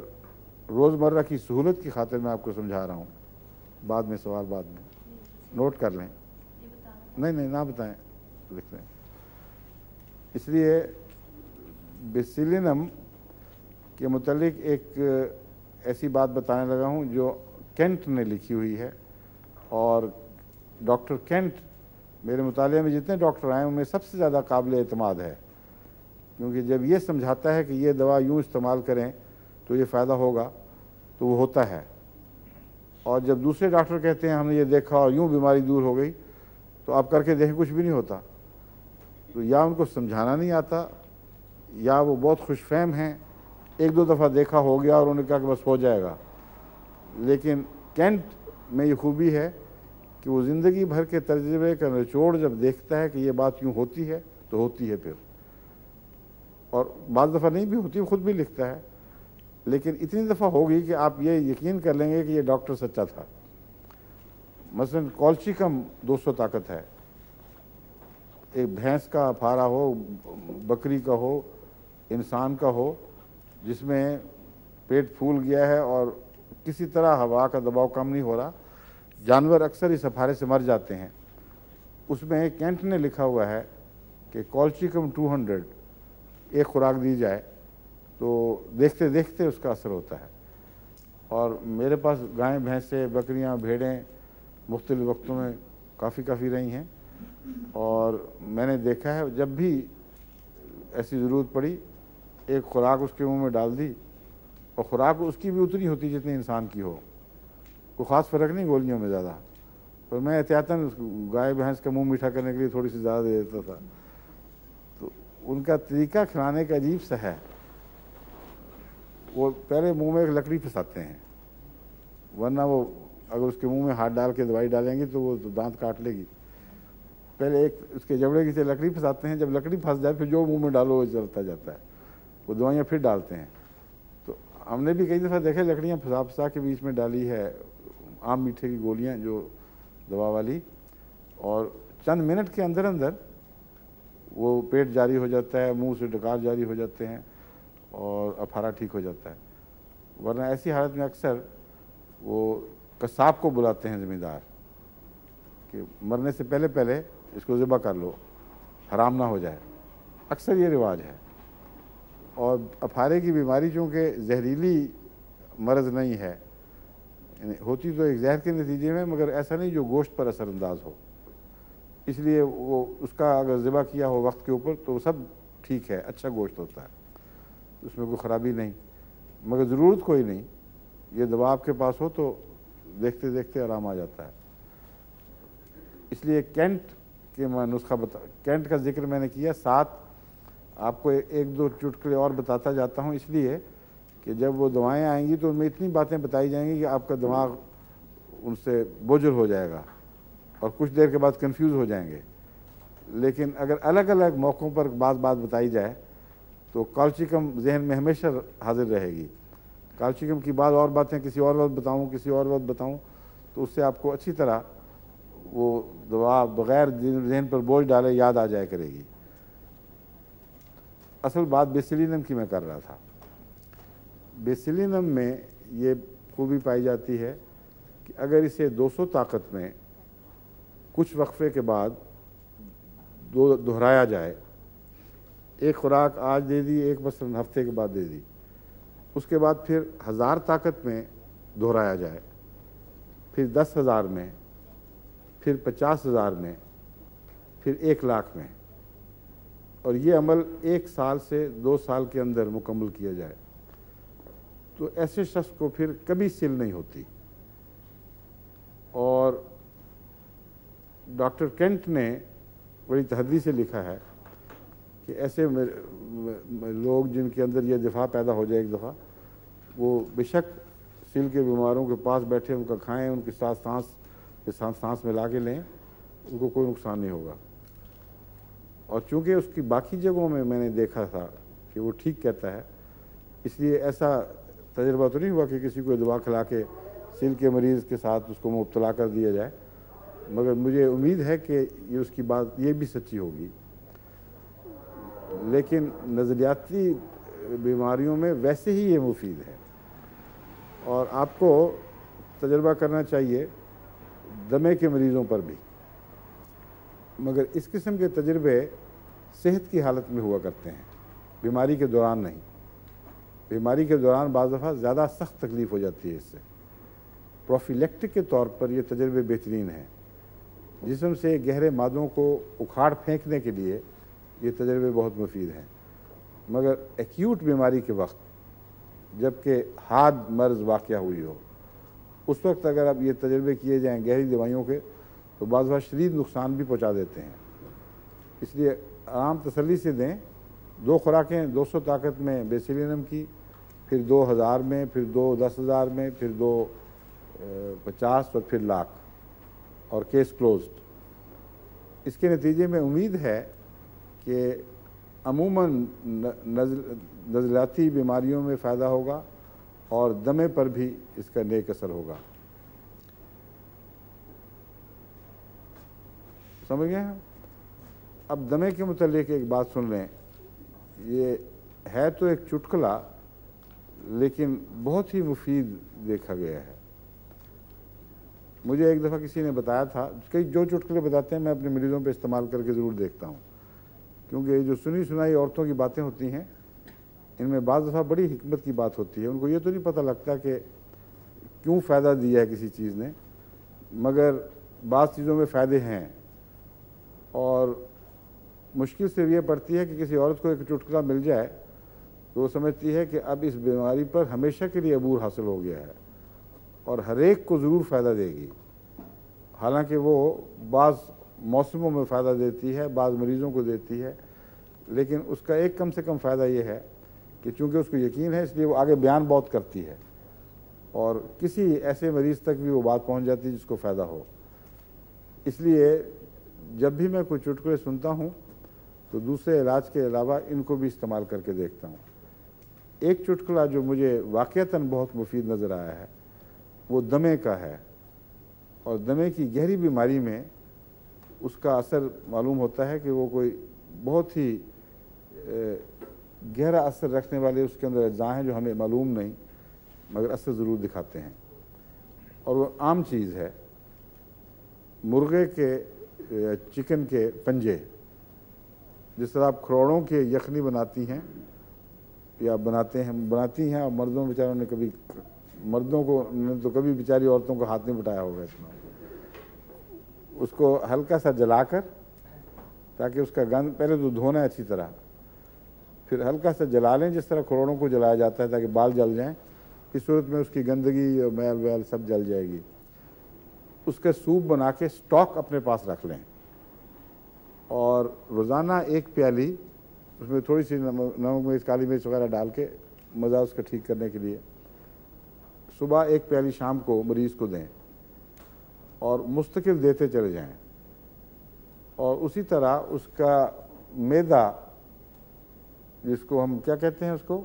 रोज़मर्रा की सहूलत की खातिर मैं आपको समझा रहा हूँ, बाद में सवाल बाद में नोट कर लें। नहीं नहीं ना बताएं, लिख लें। इसलिए बेसिलिनम के मुतालिक एक ऐसी बात बताने लगा हूँ जो केंट ने लिखी हुई है, और डॉक्टर केंट मेरे मुताले में जितने डॉक्टर आए उनमें सबसे ज़्यादा काबिल एतमाद है, क्योंकि जब ये समझाता है कि ये दवा यूँ इस्तेमाल करें तो ये फ़ायदा होगा तो वो होता है, और जब दूसरे डॉक्टर कहते हैं हमने ये देखा और यूँ बीमारी दूर हो गई तो आप करके देखें कुछ भी नहीं होता। तो या उनको समझाना नहीं आता या वो बहुत खुशफहम हैं, एक दो दफ़ा देखा हो गया और उन्होंने कहा कि बस हो जाएगा। लेकिन केंट में ये खूबी है कि वो ज़िंदगी भर के तजर्बे का निचोड़ जब देखता है कि ये बात यूँ होती है तो होती है फिर, और बाज़ दफ़ा नहीं भी होती, वो खुद भी लिखता है, लेकिन इतनी दफ़ा होगी कि आप ये यकीन कर लेंगे कि ये डॉक्टर सच्चा था। मसलन कॉल्चिकम 200 ताकत है, एक भैंस का फारा हो, बकरी का हो, इंसान का हो, जिसमें पेट फूल गया है और किसी तरह हवा का दबाव कम नहीं हो रहा, जानवर अक्सर इस अफारे से मर जाते हैं। उसमें केंट ने लिखा हुआ है कि कॉल्चिकम 200 एक खुराक दी जाए तो देखते देखते उसका असर होता है। और मेरे पास गायें, भैंसें, बकरियां, भेड़ें मुख्तलिफ़ वक्तों में काफ़ी रही हैं, और मैंने देखा है जब भी ऐसी ज़रूरत पड़ी एक खुराक उसके मुंह में डाल दी, और खुराक उसकी भी उतनी होती जितनी इंसान की हो, कोई ख़ास फ़र्क नहीं गोलियों में ज़्यादा, पर मैं एहतियातन गाय भैंस का मुंह मीठा करने के लिए थोड़ी सी ज़्यादा दे देता था। तो उनका तरीका खिलाने का अजीब सा है, वो पहले मुंह में एक लकड़ी फंसाते हैं, वरना वो अगर उसके मुंह में हाथ डाल के दवाई डालेंगे तो वो तो दांत काट लेगी। पहले एक उसके जबड़े की से लकड़ी फंसाते हैं, जब लकड़ी फंस जाए फिर जो मुंह में डालो वो चलता जाता है, वो दवाइयाँ फिर डालते हैं। तो हमने भी कई दफ़ा देखे लकड़ियाँ फंसा के बीच में डाली है आम मीठे की गोलियाँ जो दवा वाली, और चंद मिनट के अंदर अंदर वो पेट जारी हो जाता है, मुंह से डकार जारी हो जाते हैं और अफारा ठीक हो जाता है। वरना ऐसी हालत में अक्सर वो कसाब को बुलाते हैं ज़मींदार कि मरने से पहले पहले इसको ज़िबा कर लो, हराम ना हो जाए, अक्सर ये रिवाज है। और अफारे की बीमारी चूँकि जहरीली मर्ज़ नहीं है, होती तो एक जहर के नतीजे में, मगर ऐसा नहीं जो गोश्त पर असरअंदाज हो, इसलिए वो उसका अगर ज़िबा किया हो वक्त के ऊपर तो सब ठीक है, अच्छा गोश्त होता है, उसमें कोई ख़राबी नहीं। मगर ज़रूरत कोई नहीं, ये दवा आपके पास हो तो देखते देखते आराम आ जाता है। इसलिए केंट के मैं नुस्खा केंट का जिक्र मैंने किया, साथ आपको एक दो चुटकुले और बताता जाता हूँ, इसलिए कि जब वो दवाएं आएंगी तो उनमें इतनी बातें बताई जाएंगी कि आपका दिमाग उनसे बोझल हो जाएगा और कुछ देर के बाद कंफ्यूज हो जाएंगे। लेकिन अगर अलग अलग मौक़ों पर बात बताई जाए तो कॉल्चिकम जहन में हमेशा हाजिर रहेगी। कॉल्चिकम की बाद और बातें किसी और वक्त बताऊँ, किसी और वक्त बताऊँ, तो उससे आपको अच्छी तरह वो दवा बग़ैर जहन पर बोझ डाले याद आ जाया करेगी। असल बात बेसिलिनम की मैं कर रहा था। बेसिलिनम में ये खूबी पाई जाती है कि अगर इसे 200 ताकत में कुछ वक्फे के बाद दोहराया जाए, एक खुराक आज दे दी, एक मसलन हफ्ते के बाद दे दी, उसके बाद फिर 1000 ताकत में दोहराया जाए, फिर 10,000 में, फिर 50,000 में, फिर 1,00,000 में, और ये अमल 1 साल से 2 साल के अंदर मुकम्मल किया जाए, तो ऐसे शख्स को फिर कभी सिल नहीं होती। और डॉक्टर केंट ने बड़ी तहद्दी से लिखा है कि ऐसे लोग जिनके अंदर ये दिफा पैदा हो जाए एक दफ़ा, वो बेशक सिल के बीमारों के पास बैठे उनका खाएं, उनके साथ सांस मिला के लें, उनको कोई नुकसान नहीं होगा। और चूँकि उसकी बाकी जगहों में मैंने देखा था कि वो ठीक कहता है, इसलिए ऐसा तजुर्बा तो नहीं हुआ कि किसी को दवा खिला के सिल के मरीज़ के साथ उसको मुब्तला कर दिया जाए, मगर मुझे उम्मीद है कि ये उसकी बात ये भी सच्ची होगी। लेकिन नज़रियाती बीमारियों में वैसे ही ये मुफीद है। और आपको तजर्बा करना चाहिए दमे के मरीज़ों पर भी, मगर इस किस्म के तजर्बे सेहत की हालत में हुआ करते हैं, बीमारी के दौरान नहीं। बीमारी के दौरान बाज़ दफ़ा ज़्यादा सख्त तकलीफ़ हो जाती है इससे। प्रोफिलेक्टिक के तौर पर ये तजर्बे बेहतरीन हैं। जिस्म से गहरे मादों को उखाड़ फेंकने के लिए ये तजर्बे बहुत मुफीद हैं, मगर एक्यूट बीमारी के वक्त, जबकि हाद मर्ज़ वाक़या हुई हो, उस वक्त अगर अब ये तजर्बे किए जाएँ गहरी दवाइयों के, तो बाज़ दफ़ा शदीद नुकसान भी पहुँचा देते हैं। इसलिए आराम तसल्ली से दें। 2 खुराकें 200 ताकत में बेसिलिनम की, फिर 2000 में, फिर 2 10,000 में, फिर 2 50 और फिर लाख, और केस क्लोज्ड। इसके नतीजे में उम्मीद है कि अमूमन नज़लाती बीमारियों में फ़ायदा होगा और दमे पर भी इसका नेक असर होगा। समझ गए हैं? अब दमे के मुतालिक एक बात सुन लें। ये है तो एक चुटकुला, लेकिन बहुत ही मुफीद देखा गया है। मुझे एक दफ़ा किसी ने बताया था, कई जो चुटकुले बताते हैं मैं अपने मरीज़ों पे इस्तेमाल करके ज़रूर देखता हूँ, क्योंकि जो सुनी सुनाई औरतों की बातें होती हैं, इनमें बाज़ दफ़ा बड़ी हिकमत की बात होती है। उनको ये तो नहीं पता लगता कि क्यों फ़ायदा दिया है किसी चीज़ ने, मगर बाज़ चीज़ों में फ़ायदे हैं। और मुश्किल से ये पड़ती है कि किसी औरत को एक चुटकुला मिल जाए तो वो समझती है कि अब इस बीमारी पर हमेशा के लिए अबूर हासिल हो गया है और हर एक को ज़रूर फ़ायदा देगी। हालांकि वो बाज़ मौसमों में फ़ायदा देती है, बाज़ मरीज़ों को देती है, लेकिन उसका एक कम से कम फ़ायदा ये है कि चूँकि उसको यकीन है, इसलिए वो आगे बयान बहुत करती है और किसी ऐसे मरीज़ तक भी वो बात पहुँच जाती है जिसको फ़ायदा हो। इसलिए जब भी मैं कोई चुटकुले सुनता हूँ तो दूसरे इलाज के अलावा इनको भी इस्तेमाल करके देखता हूँ। एक चुटकुला जो मुझे वाक़यतन बहुत मुफीद नज़र आया है वो दमे का है, और दमे की गहरी बीमारी में उसका असर मालूम होता है कि वो कोई बहुत ही गहरा असर रखने वाले उसके अंदर अज्जा हैं जो हमें मालूम नहीं, मगर असर ज़रूर दिखाते हैं। और वो आम चीज़ है, मुर्गे के चिकन के पंजे। जिस तरह आप खरोड़ों के यखनी बनाती हैं या बनाती हैं, और मर्दों बेचारों ने कभी, मर्दों को ने तो कभी बेचारी औरतों को हाथ नहीं बटाया होगा इतना। उसको हल्का सा जलाकर, ताकि उसका गंध, पहले तो धोना है अच्छी तरह, फिर हल्का सा जला लें जिस तरह खरोड़ों को जलाया जाता है ताकि बाल जल जाएं। इस सूरत में उसकी गंदगी और मैल वैल सब जल जाएगी। उसका सूप बना के स्टॉक अपने पास रख लें और रोज़ाना 1 प्याली, उसमें थोड़ी सी नमक मिर्च काली मिर्च वगैरह डाल के मज़ा उसका ठीक करने के लिए, सुबह 1 प्याली शाम को मरीज़ को दें और मुस्तकिल देते चले जाएं। और उसी तरह उसका मैदा, जिसको हम क्या कहते हैं, उसको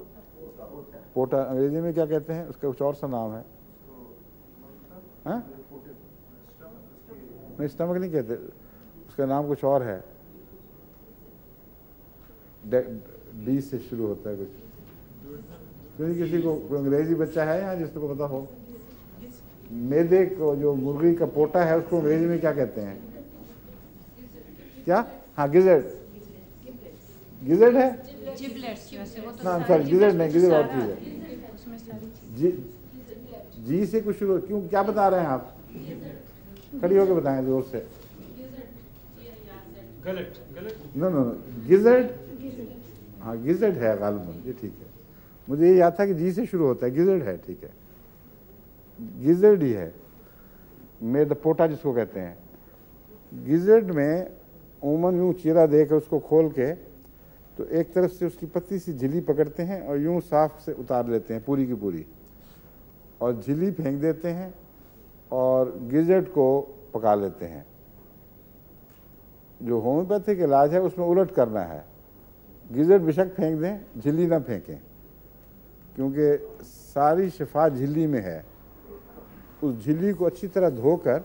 पोटा अंग्रेजी में क्या कहते हैं, उसका कुछ और सा नाम है, हाँ नहीं स्टमक नहीं कहते, उसका नाम कुछ और है, डी से शुरू होता है कुछ। किसी को कोई अंग्रेजी बच्चा है यहाँ जिसको पता हो? मैदे को, जो मुर्गी का पोटा है, उसको अंग्रेजी में क्या कहते हैं? क्या? हाँ गिज़र्ड। गिज़र्ड है ना? सॉरी गिज़र्ड नहीं, गिज़र्ड और चीज़ है। जी से कुछ शुरू, क्यों, क्या बता रहे हैं आप? खड़ी होकर बताएं जोर से। नो नो नो, गिज़र्ड, हाँ गिज़र्ड है गालिबन, ये ठीक है। मुझे ये याद था कि जी से शुरू होता है, गिज़र्ड है, ठीक है, गिज़र्ड ही है। मैदा पोटा जिसको कहते हैं। गिज़र्ड में उमूमन यूँ चीरा देकर उसको खोल के, तो एक तरफ से उसकी पतली सी झिल्ली पकड़ते हैं और यूँ साफ से उतार लेते हैं पूरी की पूरी, और झिल्ली फेंक देते हैं और गिज़र्ड को पका लेते हैं। जो होम्योपैथिक इलाज है उसमें उलट करना है, गिज़र्ड बेशक फेंक दें, झिल्ली ना फेंकें, क्योंकि सारी शिफा झिल्ली में है। उस झिल्ली को अच्छी तरह धोकर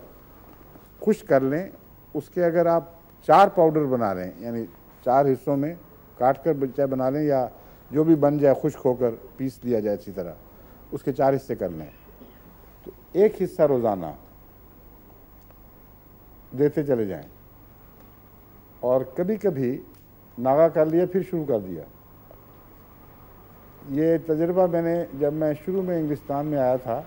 खुश्क कर लें। उसके अगर आप 4 पाउडर बना लें, यानी 4 हिस्सों में काट कर चाहे बना लें या जो भी बन जाए खुश्क होकर पीस दिया जाए अच्छी तरह, उसके 4 हिस्से कर लें। तो एक हिस्सा रोज़ाना देते चले जाएं, और कभी कभी नागा कर लिया फिर शुरू कर दिया। ये तजुर्बा मैंने जब मैं शुरू में इंग्लिस्तान में आया था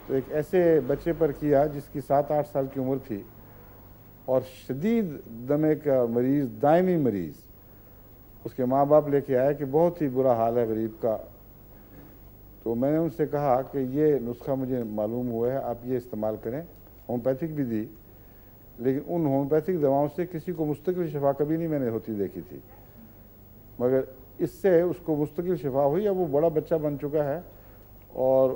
तो एक ऐसे बच्चे पर किया जिसकी 7-8 साल की उम्र थी और शदीद दमे का मरीज़, दायमी मरीज़। उसके माँ बाप लेके आए कि बहुत ही बुरा हाल है गरीब का। तो मैंने उनसे कहा कि ये नुस्खा मुझे मालूम हुआ है, आप ये इस्तेमाल करें। होम्योपैथिक भी दी, लेकिन उन होम्योपैथिक दवाओं से किसी को मुस्तकिल शिफा कभी नहीं मैंने होती देखी थी, मगर इससे उसको मुस्तकिल शिफा हुई। अब वो बड़ा बच्चा बन चुका है और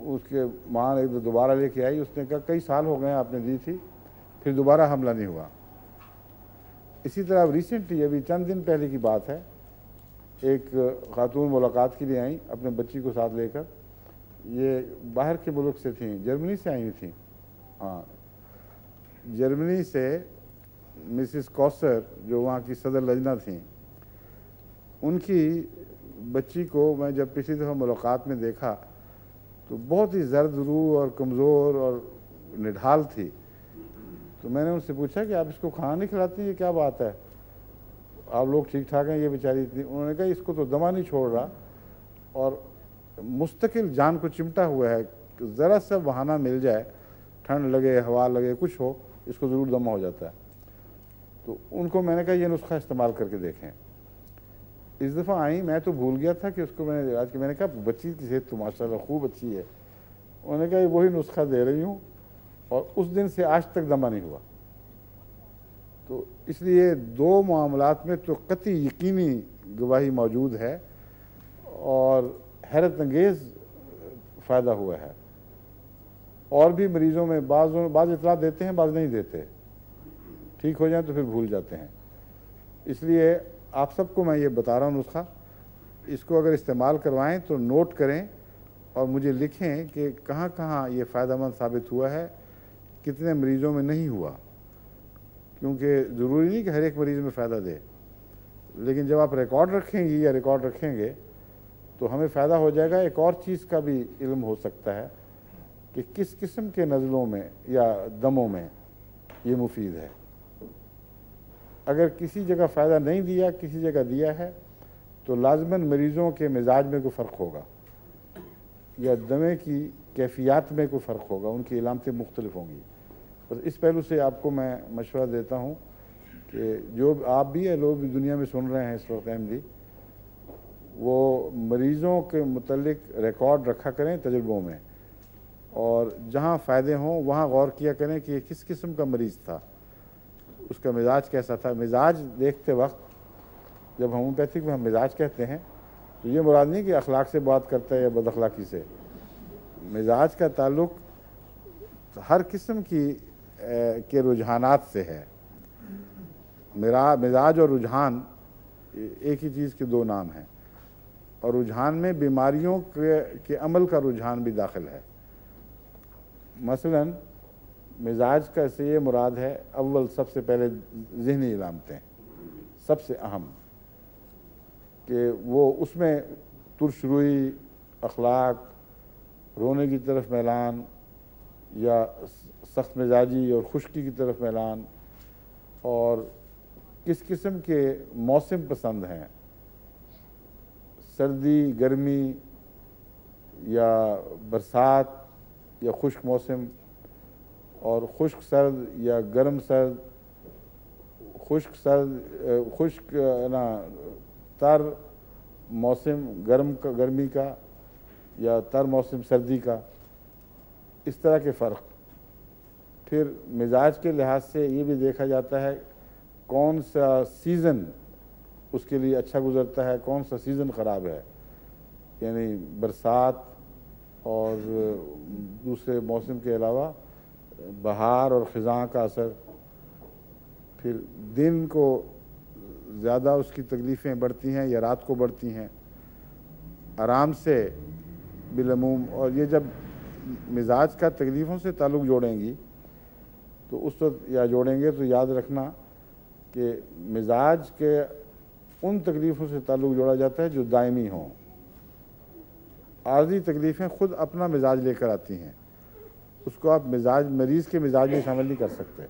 उसके माँ एक दोबारा लेके आई, उसने कहा कई साल हो गए आपने दी थी, फिर दोबारा हमला नहीं हुआ। इसी तरह अब रिसेंटली अभी चंद दिन पहले की बात है, एक खातून मुलाकात के लिए आई अपने बच्ची को साथ लेकर। ये बाहर के मुल्क से थी, जर्मनी से आई हुई थी। हाँ, जर्मनी से मिसिस कौसर जो वहाँ की सदर लजना थी, उनकी बच्ची को मैं जब पिछली दफ़ा मुलाकात में देखा तो बहुत ही जर्द रूह और कमज़ोर और निढाल थी। तो मैंने उनसे पूछा कि आप इसको खाना नहीं खिलाती, ये क्या बात है, आप लोग ठीक ठाक हैं, ये बेचारी इतनी। उन्होंने कहा इसको तो दमा नहीं छोड़ रहा और मुस्तकिल जान को चिमटा हुआ है, ज़रा सा बहाना मिल जाए, ठंड लगे, हवा लगे, कुछ हो, इसको ज़रूर दमा हो जाता है। तो उनको मैंने कहा ये नुस्खा इस्तेमाल करके देखें। इस दफ़ा आई, मैं तो भूल गया था कि उसको मैंने आज के, मैंने कहा बच्ची की सेहत तो माशाल्लाह खूब अच्छी है। उन्होंने कहा ये वही नुस्खा दे रही हूँ, और उस दिन से आज तक दमा नहीं हुआ। तो इसलिए 2 मामलात में तो कतई यकीनी गवाही मौजूद है और हैरत अंगेज़ फ़ायदा हुआ है। और भी मरीज़ों में बाज़ इतला देते हैं, बाज़ नहीं देते, ठीक हो जाए तो फिर भूल जाते हैं। इसलिए आप सबको मैं ये बता रहा हूँ नुस्खा, इसको अगर इस्तेमाल करवाएं तो नोट करें और मुझे लिखें कि कहाँ कहाँ ये फ़ायदेमंद साबित हुआ है, कितने मरीज़ों में नहीं हुआ, क्योंकि ज़रूरी नहीं कि हर एक मरीज़ में फ़ायदा दे। लेकिन जब आप रिकॉर्ड रखेंगी या रिकॉर्ड रखेंगे तो हमें फ़ायदा हो जाएगा। एक और चीज़ का भी इल्म हो सकता है कि किस किस्म के नज़लों में या दमों में ये मुफीद है। अगर किसी जगह फ़ायदा नहीं दिया, किसी जगह दिया है, तो लाजमन मरीज़ों के मिजाज में कोई फ़र्क होगा या दमे की कैफियत में कोई फ़र्क होगा, उनकी इलामतें मुख्तलिफ होंगी। बस इस पहलू से आपको मैं मशवरा देता हूँ कि जो आप भी या लोग भी दुनिया में सुन रहे हैं इस वक्त अहमदी, वो मरीज़ों के मुतल्लिक रिकॉर्ड रखा करें तजुर्बों में, और जहाँ फ़ायदे हों वहाँ गौर किया करें कि ये किस किस्म का मरीज़ था, उसका मिजाज कैसा था। मिजाज देखते वक्त, जब होम्योपैथिक में हम मिजाज कहते हैं तो ये मुराद नहीं कि अखलाक से बात करता है या बद अखलाकी से। मिजाज का ताल्लुक़ हर किस्म के रुझानात से है। मिजाज और रुझान एक ही चीज़ के 2 नाम हैं, और रुझान में बीमारियों के अमल का रुझान भी दाखिल है। मसलन मिजाज का से ये मुराद है, अव्वल सबसे पहले ज़हनी इलामतें सबसे अहम, कि वो उसमें तुरशरुई, अखलाक, रोने की तरफ मैलान या सख्त मिजाजी और खुश्की की तरफ मैलान, और किस किस्म के मौसम पसंद हैं, सर्दी, गर्मी या बरसात या खुश्क मौसम, और खुश्क सर्द या गर्म सर्द, खुश्क ना तर मौसम गर्मी का या तर मौसम सर्दी का, इस तरह के फ़र्क। फिर मिजाज के लिहाज से ये भी देखा जाता है कौन सा सीज़न उसके लिए अच्छा गुज़रता है, कौन सा सीज़न ख़राब है, यानी बरसात और दूसरे मौसम के अलावा बहार और ख़िज़ां का असर। फिर दिन को ज़्यादा उसकी तकलीफ़ें बढ़ती हैं या रात को बढ़ती हैं, आराम से बिलमूम। और ये जब मिजाज का तकलीफ़ों से ताल्लुक़ जोड़ेंगी तो उस वक्त या जोड़ेंगे तो याद रखना कि मिजाज के उन तकलीफ़ों से ताल्लुक़ जोड़ा जाता है जो दायमी हों। आर्जी तकलीफ़ें ख़ुद अपना मिजाज लेकर आती हैं, उसको आप मरीज़ के मिजाज में शामिल नहीं कर सकते।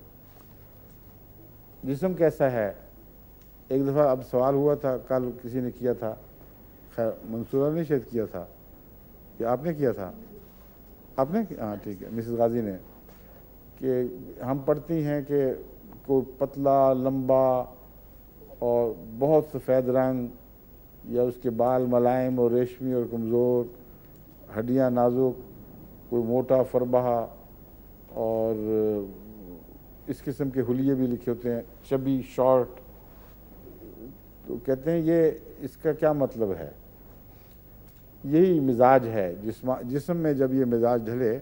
जिस्म कैसा है, एक दफ़ा अब सवाल हुआ था, कल किसी ने किया था, खैर मंसूरा ने शायद किया था या आपने किया था, आपने, हाँ ठीक है, मिसेस गाजी ने, कि हम पढ़ती हैं कि कोई पतला लंबा और बहुत सफ़ेद रंग, या उसके बाल मुलायम और रेशमी और कमज़ोर, हड्डियाँ नाजुक, कोई मोटा फरबहा, और इस किस्म के हुलिये भी लिखे होते हैं, चबी शॉर्ट। तो कहते हैं ये इसका क्या मतलब है? यही मिजाज है। जिस्म में जब ये मिजाज ढले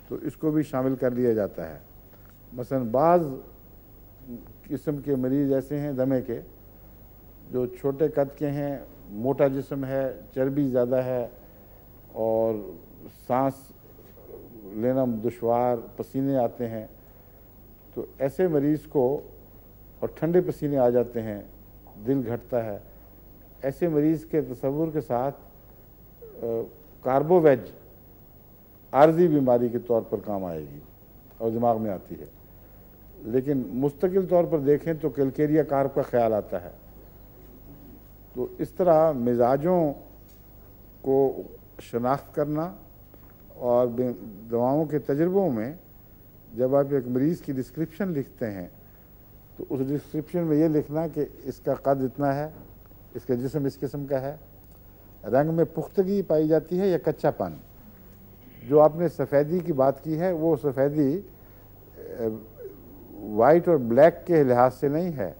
तो इसको भी शामिल कर लिया जाता है। मसलन बाज़ किस्म के मरीज़ ऐसे हैं दमे के, जो छोटे कद के हैं, मोटा जिस्म है, चर्बी ज़्यादा है और सांस लेना दुश्वार, पसीने आते हैं। तो ऐसे मरीज़ को, और ठंडे पसीने आ जाते हैं, दिल घटता है, ऐसे मरीज़ के तसव्वुर के साथ कार्बोवेज आर्जी बीमारी के तौर पर काम आएगी और दिमाग में आती है। लेकिन मुस्तकिल तौर पर देखें तो कैलकेरिया कार्ब का ख्याल आता है। तो इस तरह मिजाजों को शनाख्त करना, और दवाओं के तजर्बों में जब आप एक मरीज़ की डिस्क्रिप्शन लिखते हैं तो उस डिस्क्रिप्शन में ये लिखना कि इसका कद इतना है, इसका जिस्म इस किस्म का है, रंग में पुख्तगी पाई जाती है या कच्चापन। जो आपने सफ़ेदी की बात की है, वो सफ़ेदी वाइट और ब्लैक के लिहाज से नहीं है,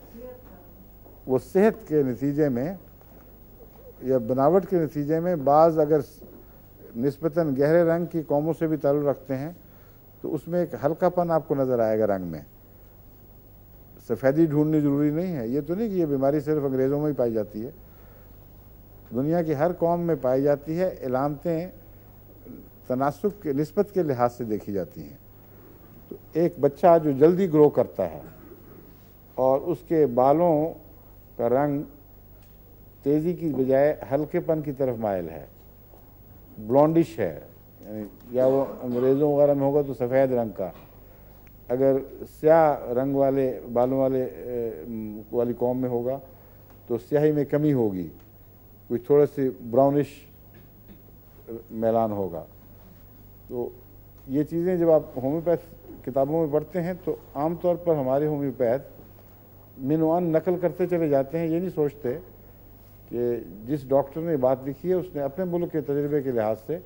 वो सेहत के नतीजे में या बनावट के नतीजे में बाज़ अगर निस्बतन गहरे रंग की कौमों से भी ताल्लुक़ रखते हैं तो उसमें एक हल्कापन आपको नज़र आएगा रंग में। सफ़ेदी ढूंढनी ज़रूरी नहीं है। ये तो नहीं कि ये बीमारी सिर्फ अंग्रेज़ों में ही पाई जाती है, दुनिया की हर कौम में पाई जाती है। इलामतें तनासुब के निस्बत के लिहाज से देखी जाती हैं। तो एक बच्चा जो जल्दी ग्रो करता है और उसके बालों का रंग तेज़ी की बजाय हल्केपन की तरफ मायल है, ब्लॉन्डिश है, यानी या वो अंग्रेज़ों वगैरह में होगा तो सफ़ेद रंग का, अगर स्याह रंग वाले बालों वाली कौम में होगा तो स्याही में कमी होगी, कोई थोड़ा सी ब्राउनिश मैलान होगा। तो ये चीज़ें जब आप होम्योपैथ किताबों में पढ़ते हैं तो आम तौर पर हमारे होम्योपैथ मिनवान नकल करते चले जाते हैं। ये नहीं सोचते कि जिस डॉक्टर ने बात लिखी है उसने अपने मुल्क के तजर्बे के लिहाज से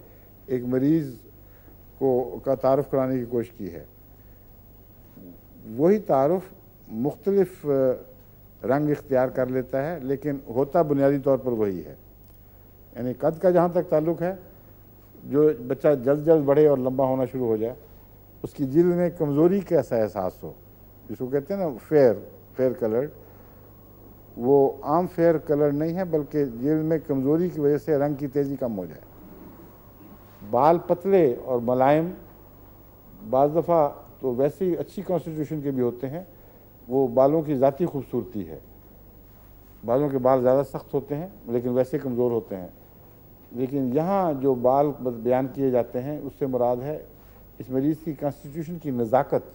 एक मरीज़ का तारुफ कराने की कोशिश की है। वही तारुफ मुख्तलिफ रंग इख्तियार कर लेता है, लेकिन होता बुनियादी तौर पर वही है। यानी कद का जहाँ तक ताल्लुक़ है, जो बच्चा जल्द जल्द बढ़े और लंबा होना शुरू हो जाए, उसकी जिल्द में कमज़ोरी का ऐसा एहसास हो, जिसको कहते हैं ना फेयर कलर्ड, वो आम फेयर कलर नहीं है, बल्कि जिल्द में कमज़ोरी की वजह से रंग की तेज़ी कम हो जाए। बाल पतले और मुलायम, बाज़ दफ़ा तो वैसे ही अच्छी कॉन्स्टिट्यूशन के भी होते हैं, वो बालों की ज़ाती खूबसूरती है। बालों के बाल ज़्यादा सख्त होते हैं लेकिन वैसे कमज़ोर होते हैं। लेकिन यहाँ जो बाल बयान किए जाते हैं उससे मुराद है इस मरीज़ की कॉन्स्टिट्यूशन की नज़ाकत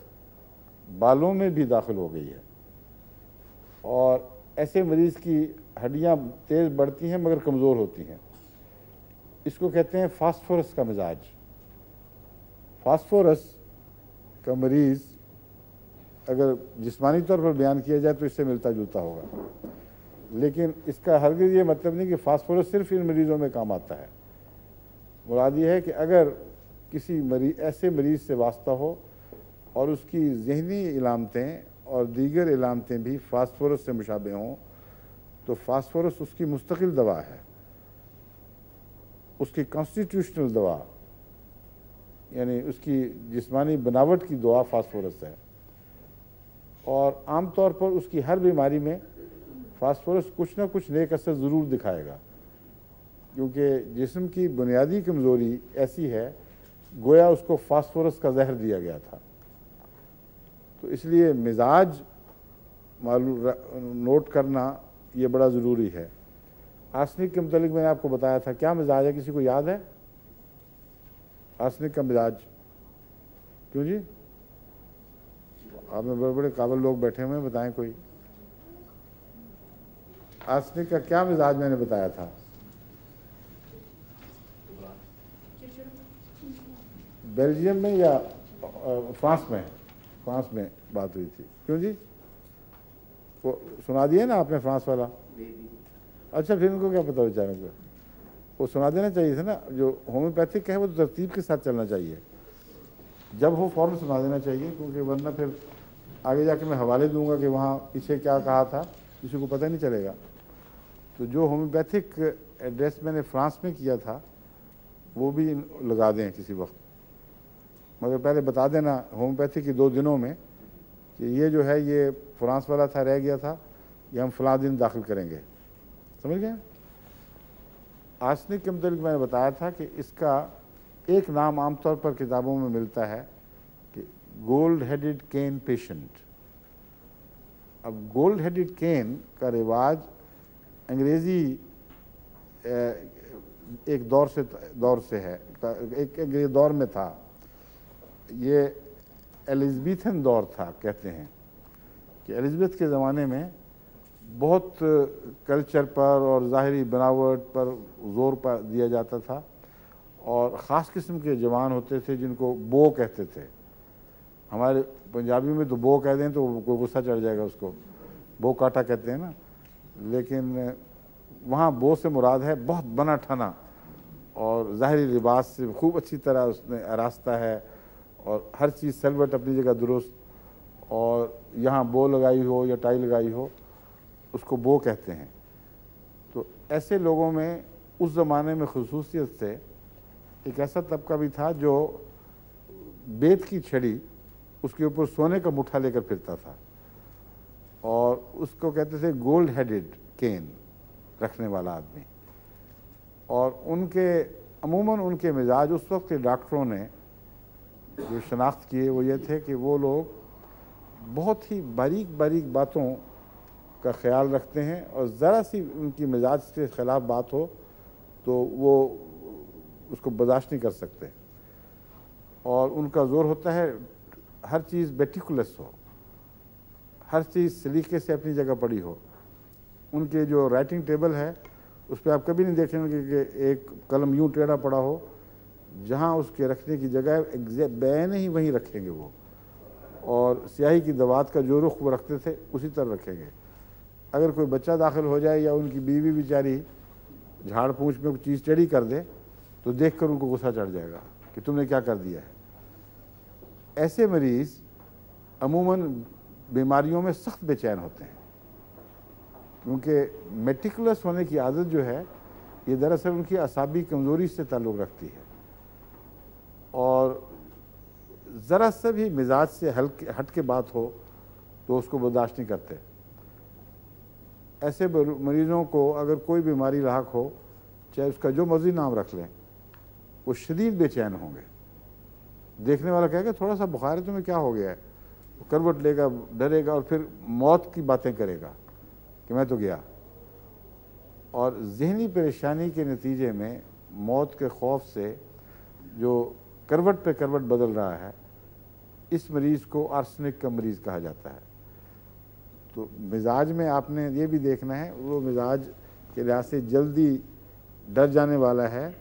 बालों में भी दाखिल हो गई है, और ऐसे मरीज़ की हड्डियाँ तेज़ बढ़ती हैं मगर कमज़ोर होती हैं। इसको कहते हैं फास्फोरस का मिजाज। फास्फोरस का मरीज़ अगर जिस्मानी तौर पर बयान किया जाए तो इससे मिलता जुलता होगा, लेकिन इसका हरगिज़ ये मतलब नहीं कि फास्फोरस सिर्फ इन मरीज़ों में काम आता है। मुराद ये है कि अगर किसी ऐसे मरीज़ से वास्ता हो और उसकी ज़हनी इलामतें और दीगर इलामतें भी फास्फोरस से मुशाबे हों, तो फास्फोरस उसकी मुस्तकिल दवा है, उसकी कॉन्स्टिट्यूशनल दवा, यानी उसकी जिस्मानी बनावट की दवा फास्फोरस है। और आम तौर पर उसकी हर बीमारी में फास्फोरस कुछ ना कुछ नेक असर ज़रूर दिखाएगा, क्योंकि जिस्म की बुनियादी कमज़ोरी ऐसी है गोया उसको फास्फोरस का जहर दिया गया था। तो इसलिए मिजाज मालूम नोट करना ये बड़ा ज़रूरी है। आर्सेनिक के मुतालिक मैंने आपको बताया था, क्या मिजाज है, किसी को याद है आर्सेनिक का मिजाज? क्यों जी, आप में बड़े बड़े काबिल लोग बैठे हुए हैं, बताएं कोई। आर्सेनिक का क्या मिजाज मैंने बताया था? बेल्जियम में या फ्रांस में? फ्रांस में बात हुई थी। क्यों जी, वो सुना दिया ना आपने फ्रांस वाला? अच्छा, फिर इनको क्या पता बेचारों को, वो सुना देना चाहिए था ना। जो होम्योपैथिक है वो तो तरतीब के साथ चलना चाहिए, जब हो फौरन सुना देना चाहिए, क्योंकि वरना फिर आगे जाके मैं हवाले दूंगा कि वहाँ पीछे क्या कहा था, किसी को पता नहीं चलेगा। तो जो होम्योपैथिक एड्रेस मैंने फ्रांस में किया था वो भी लगा दें किसी वक्त, मगर पहले बता देना होम्योपैथिक के 2 दिनों में कि ये जो है ये फ्रांस वाला था, रह गया था, ये हम फलां दिन दाखिल करेंगे। समझ गए? आर्सेनिक के मुताबिक मैंने बताया था कि इसका एक नाम आमतौर पर किताबों में मिलता है कि गोल्ड हेडेड केन पेशेंट। अब गोल्ड हेडेड केन का रिवाज अंग्रेज़ी एक दौर से है, एक दौर में था, ये एलिज़ाबेथन दौर था। कहते हैं कि एलिज़ाबेथ के ज़माने में बहुत कल्चर पर और ज़ाहिरी बनावट पर ज़ोर पर दिया जाता था, और ख़ास किस्म के जवान होते थे जिनको बो कहते थे। हमारे पंजाबी में तो बो कह दें तो कोई गुस्सा चढ़ जाएगा, उसको बो काटा कहते हैं ना, लेकिन वहाँ बो से मुराद है बहुत बना ठना और ज़ाहिरी लिबास से खूब अच्छी तरह उसने आरास्ता है, और हर चीज़ सलवट अपनी जगह दुरुस्त, और यहाँ बो लगाई हो या टाई लगाई हो उसको बो कहते हैं। तो ऐसे लोगों में उस ज़माने में खुसूसियत से एक ऐसा तबका भी था जो बेत की छड़ी, उसके ऊपर सोने का मुट्ठा लेकर फिरता था, और उसको कहते थे गोल्ड हेडेड केन रखने वाला आदमी। और उनके अमूमन उनके मिजाज उस वक्त के डॉक्टरों ने जो शनाख्त किए वो ये थे कि वो लोग बहुत ही बारीक बारीक बातों का ख्याल रखते हैं, और ज़रा सी उनकी मिजाज के ख़िलाफ़ बात हो तो वो उसको बर्दाश्त नहीं कर सकते, और उनका ज़ोर होता है हर चीज़ मेटिकुलस हो, हर चीज़ सलीके से अपनी जगह पड़ी हो। उनके जो राइटिंग टेबल है उस पर आप कभी नहीं देखेंगे कि एक कलम यूँ टेढ़ा पड़ा हो, जहाँ उसके रखने की जगह एग्जैक्ट बैन ही वहीं रखेंगे वो, और स्याही की दवात का जो रुख वो रखते थे उसी तरह रखेंगे। अगर कोई बच्चा दाखिल हो जाए या उनकी बीवी बेचारी झाड़ पूंछ में कोई चीज़ टेढ़ी कर दे तो देख कर उनको गुस्सा चढ़ जाएगा कि तुमने क्या कर दिया है। ऐसे मरीज़ अमूमन बीमारियों में सख्त बेचैन होते हैं, क्योंकि मेटिकुलस होने की आदत जो है ये दरअसल उनकी असाबी कमज़ोरी से ताल्लुक़ रखती है, और ज़रा सा भी मिजाज से हट के बात हो तो उसको बर्दाश्त नहीं करते। ऐसे मरीज़ों को अगर कोई बीमारी लाहक हो, चाहे उसका जो मर्जी नाम रख लें, वो शदीद बेचैन होंगे। देखने वाला कहेगा थोड़ा सा बुखार है, तुम्हें क्या हो गया है, वो करवट लेगा, डरेगा, और फिर मौत की बातें करेगा कि मैं तो गया। और जहनी परेशानी के नतीजे में मौत के खौफ से जो करवट पे करवट बदल रहा है, इस मरीज़ को आर्सेनिक का मरीज़ कहा जाता है। तो मिजाज में आपने ये भी देखना है वो मिजाज के लिहाज से जल्दी डर जाने वाला है,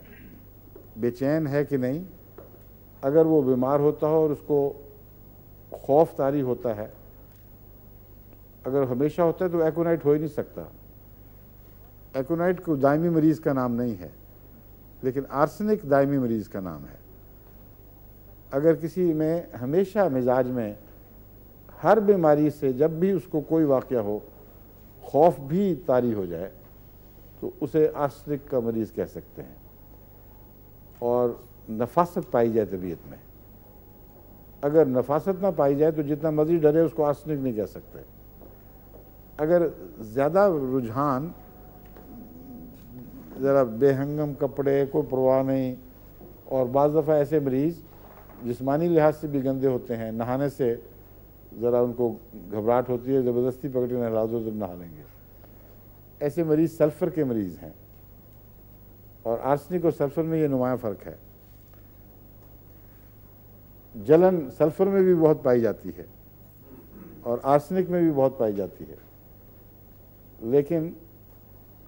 बेचैन है कि नहीं। अगर वो बीमार होता हो और उसको खौफ तारी होता है, अगर हमेशा होता है तो एकोनाइट हो ही नहीं सकता। एकोनाइट को दायमी मरीज़ का नाम नहीं है, लेकिन आर्सेनिक दायमी मरीज़ का नाम है। अगर किसी में हमेशा मिजाज में हर बीमारी से जब भी उसको कोई वाक़या हो खौफ भी तारी हो जाए तो उसे आर्सेनिक का मरीज़ कह सकते हैं। और नफासत पाई जाए तबीयत में, अगर नफासत ना पाई जाए तो जितना मर्जी डरे उसको आर्सेनिक नहीं कह सकते। अगर ज़्यादा रुझान, ज़रा बेहंगम कपड़े, कोई परवाह नहीं, और बाज़ दफ़ा ऐसे मरीज़ जिस्मानी लिहाज से भी गंदे होते हैं, नहाने से ज़रा उनको घबराहट होती है, ज़बरदस्ती पकड़ के नहला दो तो नहा लेंगे। ऐसे मरीज़ सल्फ़र के मरीज़ हैं, और आर्सेनिक और सल्फ़र में ये नुमाया फ़र्क है। जलन सल्फ़र में भी बहुत पाई जाती है और आर्सेनिक में भी बहुत पाई जाती है, लेकिन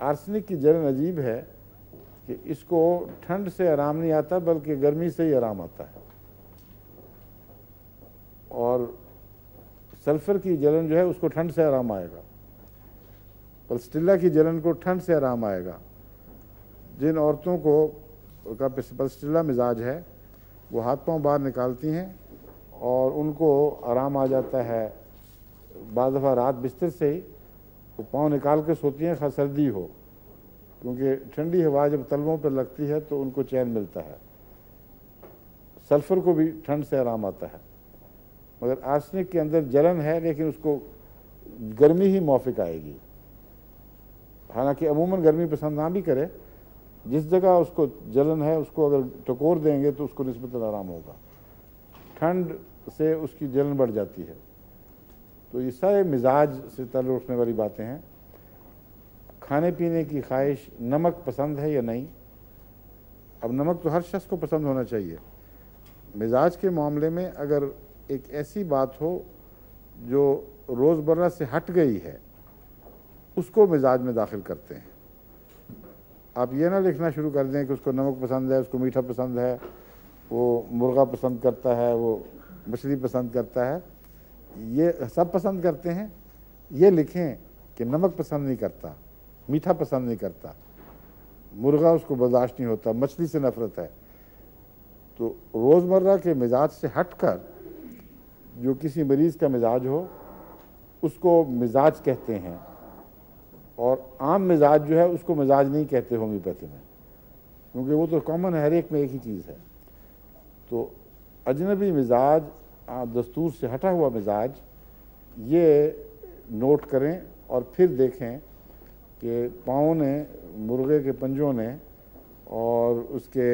आर्सेनिक की जलन अजीब है कि इसको ठंड से आराम नहीं आता बल्कि गर्मी से ही आराम आता है, और सल्फ़र की जलन जो है उसको ठंड से आराम आएगा। पल्स्टिला की जलन को ठंड से आराम आएगा। जिन औरतों को का पल्स्टिला मिजाज है वो हाथ पांव बाहर निकालती हैं और उनको आराम आ जाता है, बाद दफ़ा रात बिस्तर से ही वो पाँव निकाल के सोती हैं, खास सर्दी हो, क्योंकि ठंडी हवा जब तलवों पर लगती है तो उनको चैन मिलता है। सल्फ़र को भी ठंड से आराम आता है, मगर आर्सेनिक के अंदर जलन है लेकिन उसको गर्मी ही मौफिक आएगी। हालांकि अमूमन गर्मी पसंद ना भी करे, जिस जगह उसको जलन है उसको अगर टकोर देंगे तो उसको निस्बतन आराम होगा। ठंड से उसकी जलन बढ़ जाती है। तो ये सारे मिजाज से ताल्लुक़ रखने वाली बातें हैं। खाने पीने की ख्वाहिश, नमक पसंद है या नहीं? अब नमक तो हर शख्स को पसंद होना चाहिए। मिजाज के मामले में अगर एक ऐसी बात हो जो रोज़मर्रा से हट गई है, उसको मिजाज में दाखिल करते हैं। आप ये ना लिखना शुरू कर दें कि उसको नमक पसंद है, उसको मीठा पसंद है, वो मुर्गा पसंद करता है, वो मछली पसंद करता है, ये सब पसंद करते हैं। ये लिखें कि नमक पसंद नहीं करता, मीठा पसंद नहीं करता, मुर्गा उसको बर्दाश्त नहीं होता, मछली से नफरत है। तो रोज़मर्रा के मिजाज से हटकर जो किसी मरीज़ का मिजाज हो उसको मिजाज कहते हैं, और आम मिजाज जो है उसको मिजाज नहीं कहते होम्योपैथी में, क्योंकि वो तो कॉमन है, हर एक में एक ही चीज़ है। तो अजनबी मिजाज, दस्तूर से हटा हुआ मिजाज, ये नोट करें और फिर देखें कि पाँव ने, मुर्गे के पंजों ने और उसके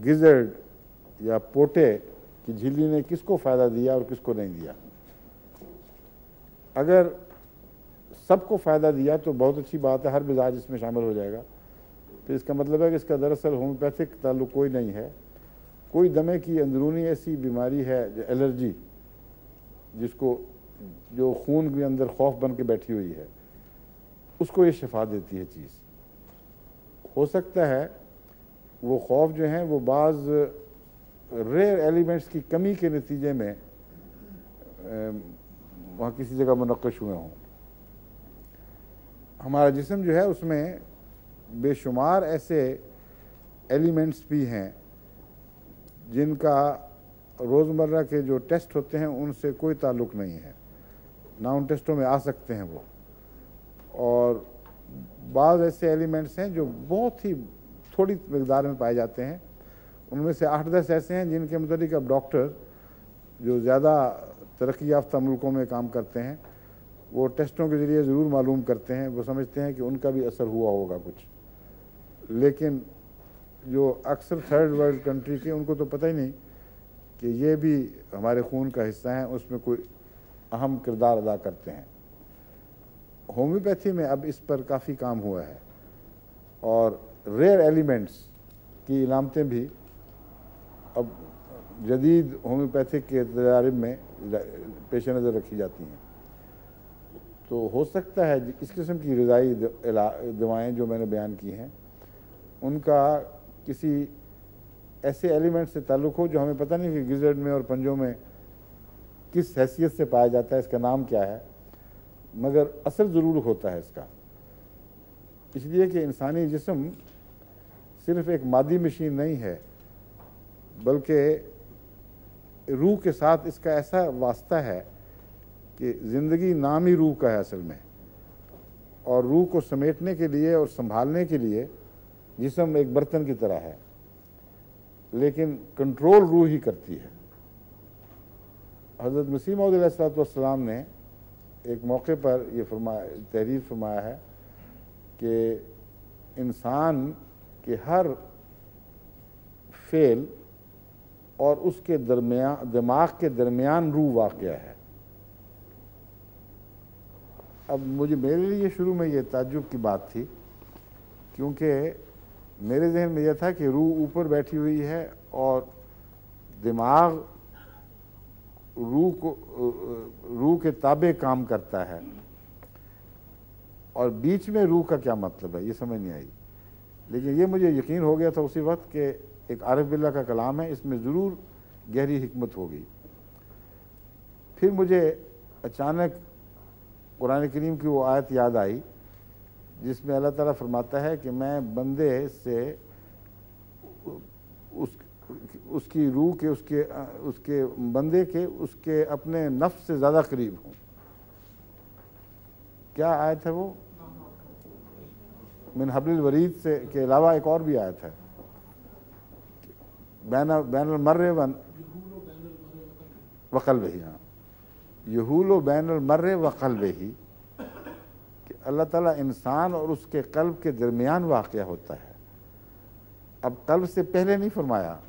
गिजर्ड या पोटे की झिल्ली ने किसको फ़ायदा दिया और किसको नहीं दिया। अगर सबको फ़ायदा दिया तो बहुत अच्छी बात है, हर मिजाज इसमें शामिल हो जाएगा। तो इसका मतलब है कि इसका दरअसल होम्योपैथिक ताल्लुक कोई नहीं है। कोई दमे की अंदरूनी ऐसी बीमारी है, एलर्जी, जिसको जो खून के अंदर खौफ बन के बैठी हुई है, उसको ये शिफा देती है चीज़। हो सकता है वो खौफ जो है वो बाज़ रेयर एलिमेंट्स की कमी के नतीजे में वहाँ किसी जगह मुनक्कश हुए हों। हमारा जिस्म जो है उसमें बेशुमार ऐसे एलिमेंट्स भी हैं जिनका रोज़मर्रा के जो टेस्ट होते हैं उनसे कोई ताल्लुक़ नहीं है, ना उन टेस्टों में आ सकते हैं वो। और बाज़ ऐसे एलिमेंट्स हैं जो बहुत ही थोड़ी मकदार में पाए जाते हैं। उनमें से 8-10 ऐसे हैं जिनके मुताबिक अब डॉक्टर जो ज़्यादा तरक्की याफ्ता मुल्कों में काम करते हैं वो टेस्टों के ज़रिए ज़रूर मालूम करते हैं, वो समझते हैं कि उनका भी असर हुआ होगा कुछ। लेकिन जो अक्सर थर्ड वर्ल्ड कंट्री के, उनको तो पता ही नहीं कि ये भी हमारे खून का हिस्सा हैं, उसमें कोई अहम किरदार अदा करते हैं। होम्योपैथी में अब इस पर काफ़ी काम हुआ है और रेयर एलिमेंट्स की इलामतें भी अब जदीद होम्योपैथिक के तजारिब में पेश नज़र रखी जाती हैं। तो हो सकता है इस किस्म की ग़िज़ाई दवाएँ जो मैंने बयान की हैं उनका किसी ऐसे एलिमेंट से ताल्लुक़ हो जो हमें पता नहीं कि गिज़र्ड में और पंजों में किस हैसियत से पाया जाता है, इसका नाम क्या है, मगर असर ज़रूर होता है इसका। इसलिए कि इंसानी जिस्म सिर्फ़ एक मादी मशीन नहीं है, बल्कि रूह के साथ इसका ऐसा वास्ता है कि ज़िंदगी नाम ही रूह का है असल में, और रूह को समेटने के लिए और संभालने के लिए जिस्म एक बर्तन की तरह है, लेकिन कंट्रोल रूह ही करती है। हज़रत मसीह मौऊद अलैहिस्सलाम ने एक मौके पर यह तहरीर फरमाया है कि इंसान के हर फेल और उसके दरमियान, दिमाग के दरमियान रूह वाक़या है। अब मेरे लिए शुरू में ये ताज्जुब की बात थी, क्योंकि मेरे जहन में यह था कि रूह ऊपर बैठी हुई है और दिमाग रूह के ताबे काम करता है, और बीच में रूह का क्या मतलब है ये समझ नहीं आई। लेकिन ये मुझे यकीन हो गया था उसी वक्त कि एक आरिफ बिल्ला का कलाम है, इसमें ज़रूर गहरी हिकमत होगी। फिर मुझे अचानक कुरान करीम की वो आयत याद आई जिसमें अल्लाह ताला फरमाता है कि मैं बंदे से उसकी रूह के उसके बंदे के उसके अपने नफ्स से ज़्यादा करीब हूँ। क्या आयत है वो? मिन हब्लिल वरीद से के अलावा एक और भी आयत है, बैनुल मर्रे व क़ल्बिही, हाँ, यहूलु बैनुल मर्रे व क़ल्बिही, कि अल्लाह ताला इंसान और उसके कल्ब के दरमियान वाक़या होता है। अब कल्ब से पहले नहीं फरमाया,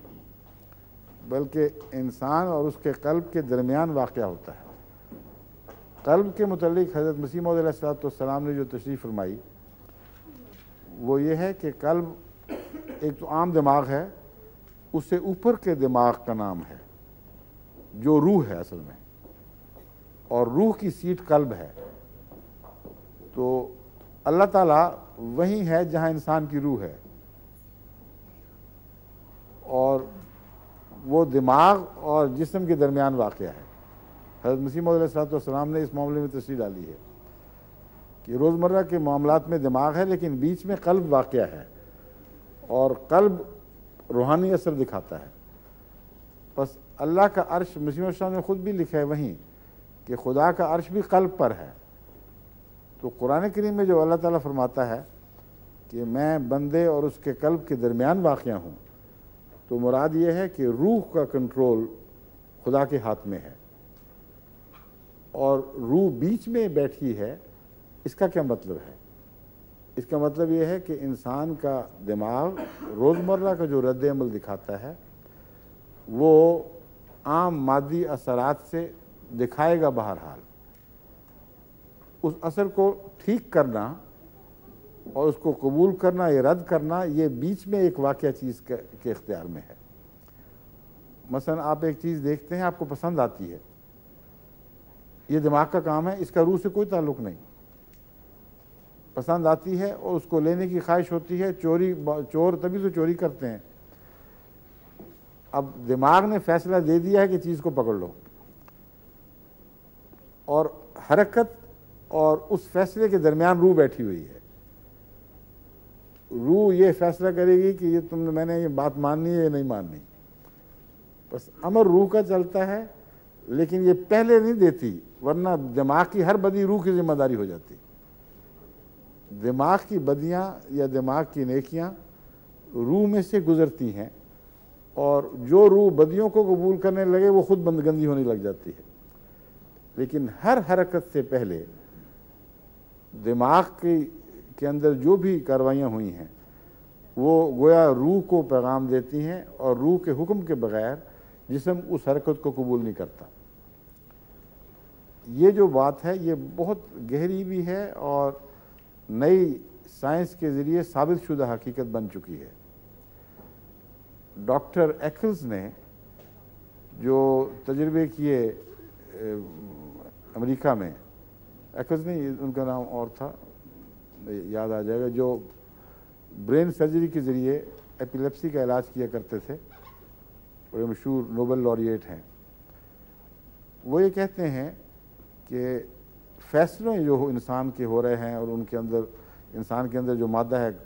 बल्कि इंसान और उसके कल्ब के दरमियान वाक़या होता है। कल्ब के मुतल्लिक़ हज़रत मसीह मौऊद अलैहिस्सलाम ने जो तशरीफ़ फरमाई वो ये है कि कल्ब एक तो आम दिमाग है, उससे ऊपर के दिमाग का नाम है जो रूह है असल में, और रूह की सीट कल्ब है। तो अल्लाह ताला वहीं है जहाँ इंसान की रूह है, और वो दिमाग और जिस्म के दरमियान वाक़या है। हज़रत मसीह मौऊद अलैहिस्सलाम ने इस मामले में तशरीह डाली है कि रोज़मर्रा के मामलात में दिमाग है लेकिन बीच में कल्ब वाक़या है, और कल्ब रूहानी असर दिखाता है। बस अल्लाह का अर्श, मसीह मौऊद ने ख़ुद भी लिखा है वहीं कि खुदा का अर्श भी कल्ब पर है। तो कुरान करीम में जो अल्लाह ताला फरमाता है कि मैं बंदे और उसके कल्ब के दरमियान वाक़या हूँ, तो मुराद ये है कि रूह का कंट्रोल खुदा के हाथ में है और रूह बीच में बैठी है। इसका क्या मतलब है? इसका मतलब ये है कि इंसान का दिमाग रोज़मर्रा का जो रद्द अमल दिखाता है वो आम मादी असरात से दिखाएगा बहरहाल। उस असर को ठीक करना और उसको कबूल करना या रद्द करना, ये बीच में एक वाक़या चीज़ के इख्तियार में है। मसलन आप एक चीज़ देखते हैं, आपको पसंद आती है, ये दिमाग का काम है, इसका रूह से कोई ताल्लुक़ नहीं। पसंद आती है और उसको लेने की ख्वाहिश होती है। चोर तभी तो चोरी करते हैं। अब दिमाग ने फैसला दे दिया है कि चीज़ को पकड़ लो, और हरकत और उस फैसले के दरमियान रूह बैठी हुई है। रूह ये फैसला करेगी कि ये मैंने ये बात माननी है या नहीं माननी। बस अमर रूह का चलता है, लेकिन ये पहले नहीं देती, वरना दिमाग की हर बदी रूह की जिम्मेदारी हो जाती। दिमाग की बदियां या दिमाग की नेकियां रूह में से गुजरती हैं, और जो रूह बदियों को कबूल करने लगे वो खुद बंदगंदी होने लग जाती है। लेकिन हर हरकत से पहले दिमाग के अंदर जो भी कार्रवाइयाँ हुई हैं वो गोया रूह को पैगाम देती हैं, और रूह के हुक्म के बगैर जिस्म उस हरकत को कबूल नहीं करता। ये जो बात है ये बहुत गहरी भी है और नई साइंस के ज़रिए साबित शुदा हकीकत बन चुकी है। डॉक्टर एक्ल्स ने जो तजर्बे किए अमेरिका में, एक्ल्स नहीं, उनका नाम और था, याद आ जाएगा, जो ब्रेन सर्जरी के ज़रिए एपिलेप्सी का इलाज किया करते थे, बड़े मशहूर नोबेल लॉरिएट हैं। वो ये कहते हैं कि फैसले जो इंसान के हो रहे हैं और उनके अंदर, इंसान के अंदर जो मादा है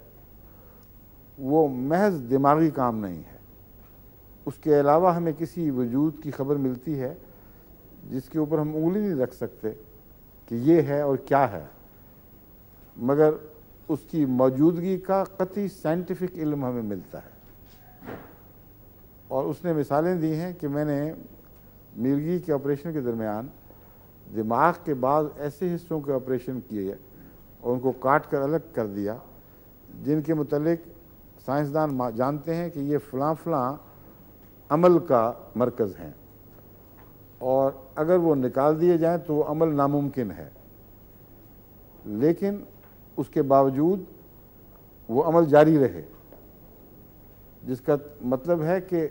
वो महज दिमागी काम नहीं है। उसके अलावा हमें किसी वजूद की खबर मिलती है जिसके ऊपर हम उंगली नहीं रख सकते कि ये है और क्या है, मगर उसकी मौजूदगी का कतई साइंटिफिक इल्म हमें मिलता है। और उसने मिसालें दी हैं कि मैंने मिर्गी के ऑपरेशन के दरमियान दिमाग के बाद ऐसे हिस्सों के ऑपरेशन किए और उनको काट कर अलग कर दिया जिनके मुतल्लिक साइंसदान जानते हैं कि ये फ़लाँ फ़लाँ अमल का मरकज़ हैं, और अगर वो निकाल दिए जाएं तो वो अमल नामुमकिन है। लेकिन उसके बावजूद वो अमल जारी रहे, जिसका मतलब है कि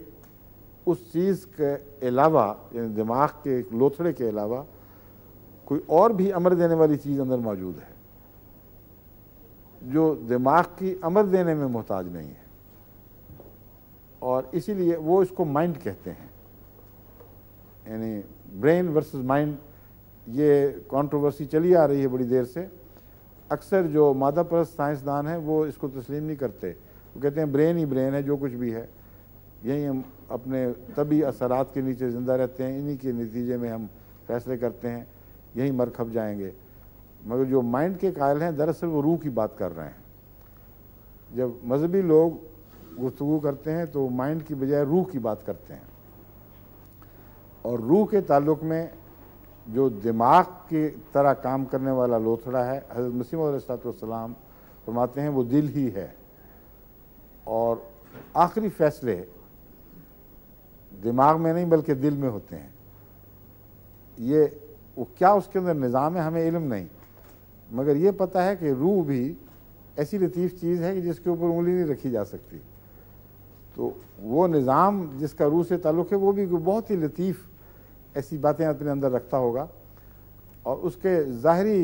उस चीज़ के अलावा, यानी दिमाग के लोथड़े के अलावा कोई और भी अमर देने वाली चीज़ अंदर मौजूद है जो दिमाग की अमर देने में मोहताज नहीं है, और इसीलिए वो इसको माइंड कहते हैं। यानी ब्रेन वर्सेस माइंड, ये कंट्रोवर्सी चली आ रही है बड़ी देर से। अक्सर जो मादा परस्त साइंसदान हैं वो इसको तस्लीम नहीं करते, वो कहते हैं ब्रेन ही ब्रेन है, जो कुछ भी है यही हम अपने तभी असरात के नीचे ज़िंदा रहते हैं, इन्हीं के नतीजे में हम फैसले करते हैं, यही मर खप जाएंगे। मगर जो माइंड के कायल हैं दरअसल वो रूह की बात कर रहे हैं। जब मजहबी लोग गुफ्तगू करते हैं तो माइंड की बजाय रूह की बात करते हैं, और रूह के ताल्लुक़ में जो दिमाग की तरह काम करने वाला लोथड़ा है, हज़रत मसीह मौऊद अलैहिस्सलाम फरमाते हैं वो दिल ही है, और आखिरी फैसले दिमाग में नहीं बल्कि दिल में होते हैं। ये वो क्या उसके अंदर निज़ाम है हमें इल्म नहीं, मगर ये पता है कि रूह भी ऐसी लतीफ़ चीज़ है कि जिसके ऊपर उंगली नहीं रखी जा सकती। तो वो निज़ाम जिसका रूह से ताल्लुक़ है वो भी बहुत ही लतीफ़ ऐसी बातें अपने अंदर रखता होगा, और उसके ज़ाहरी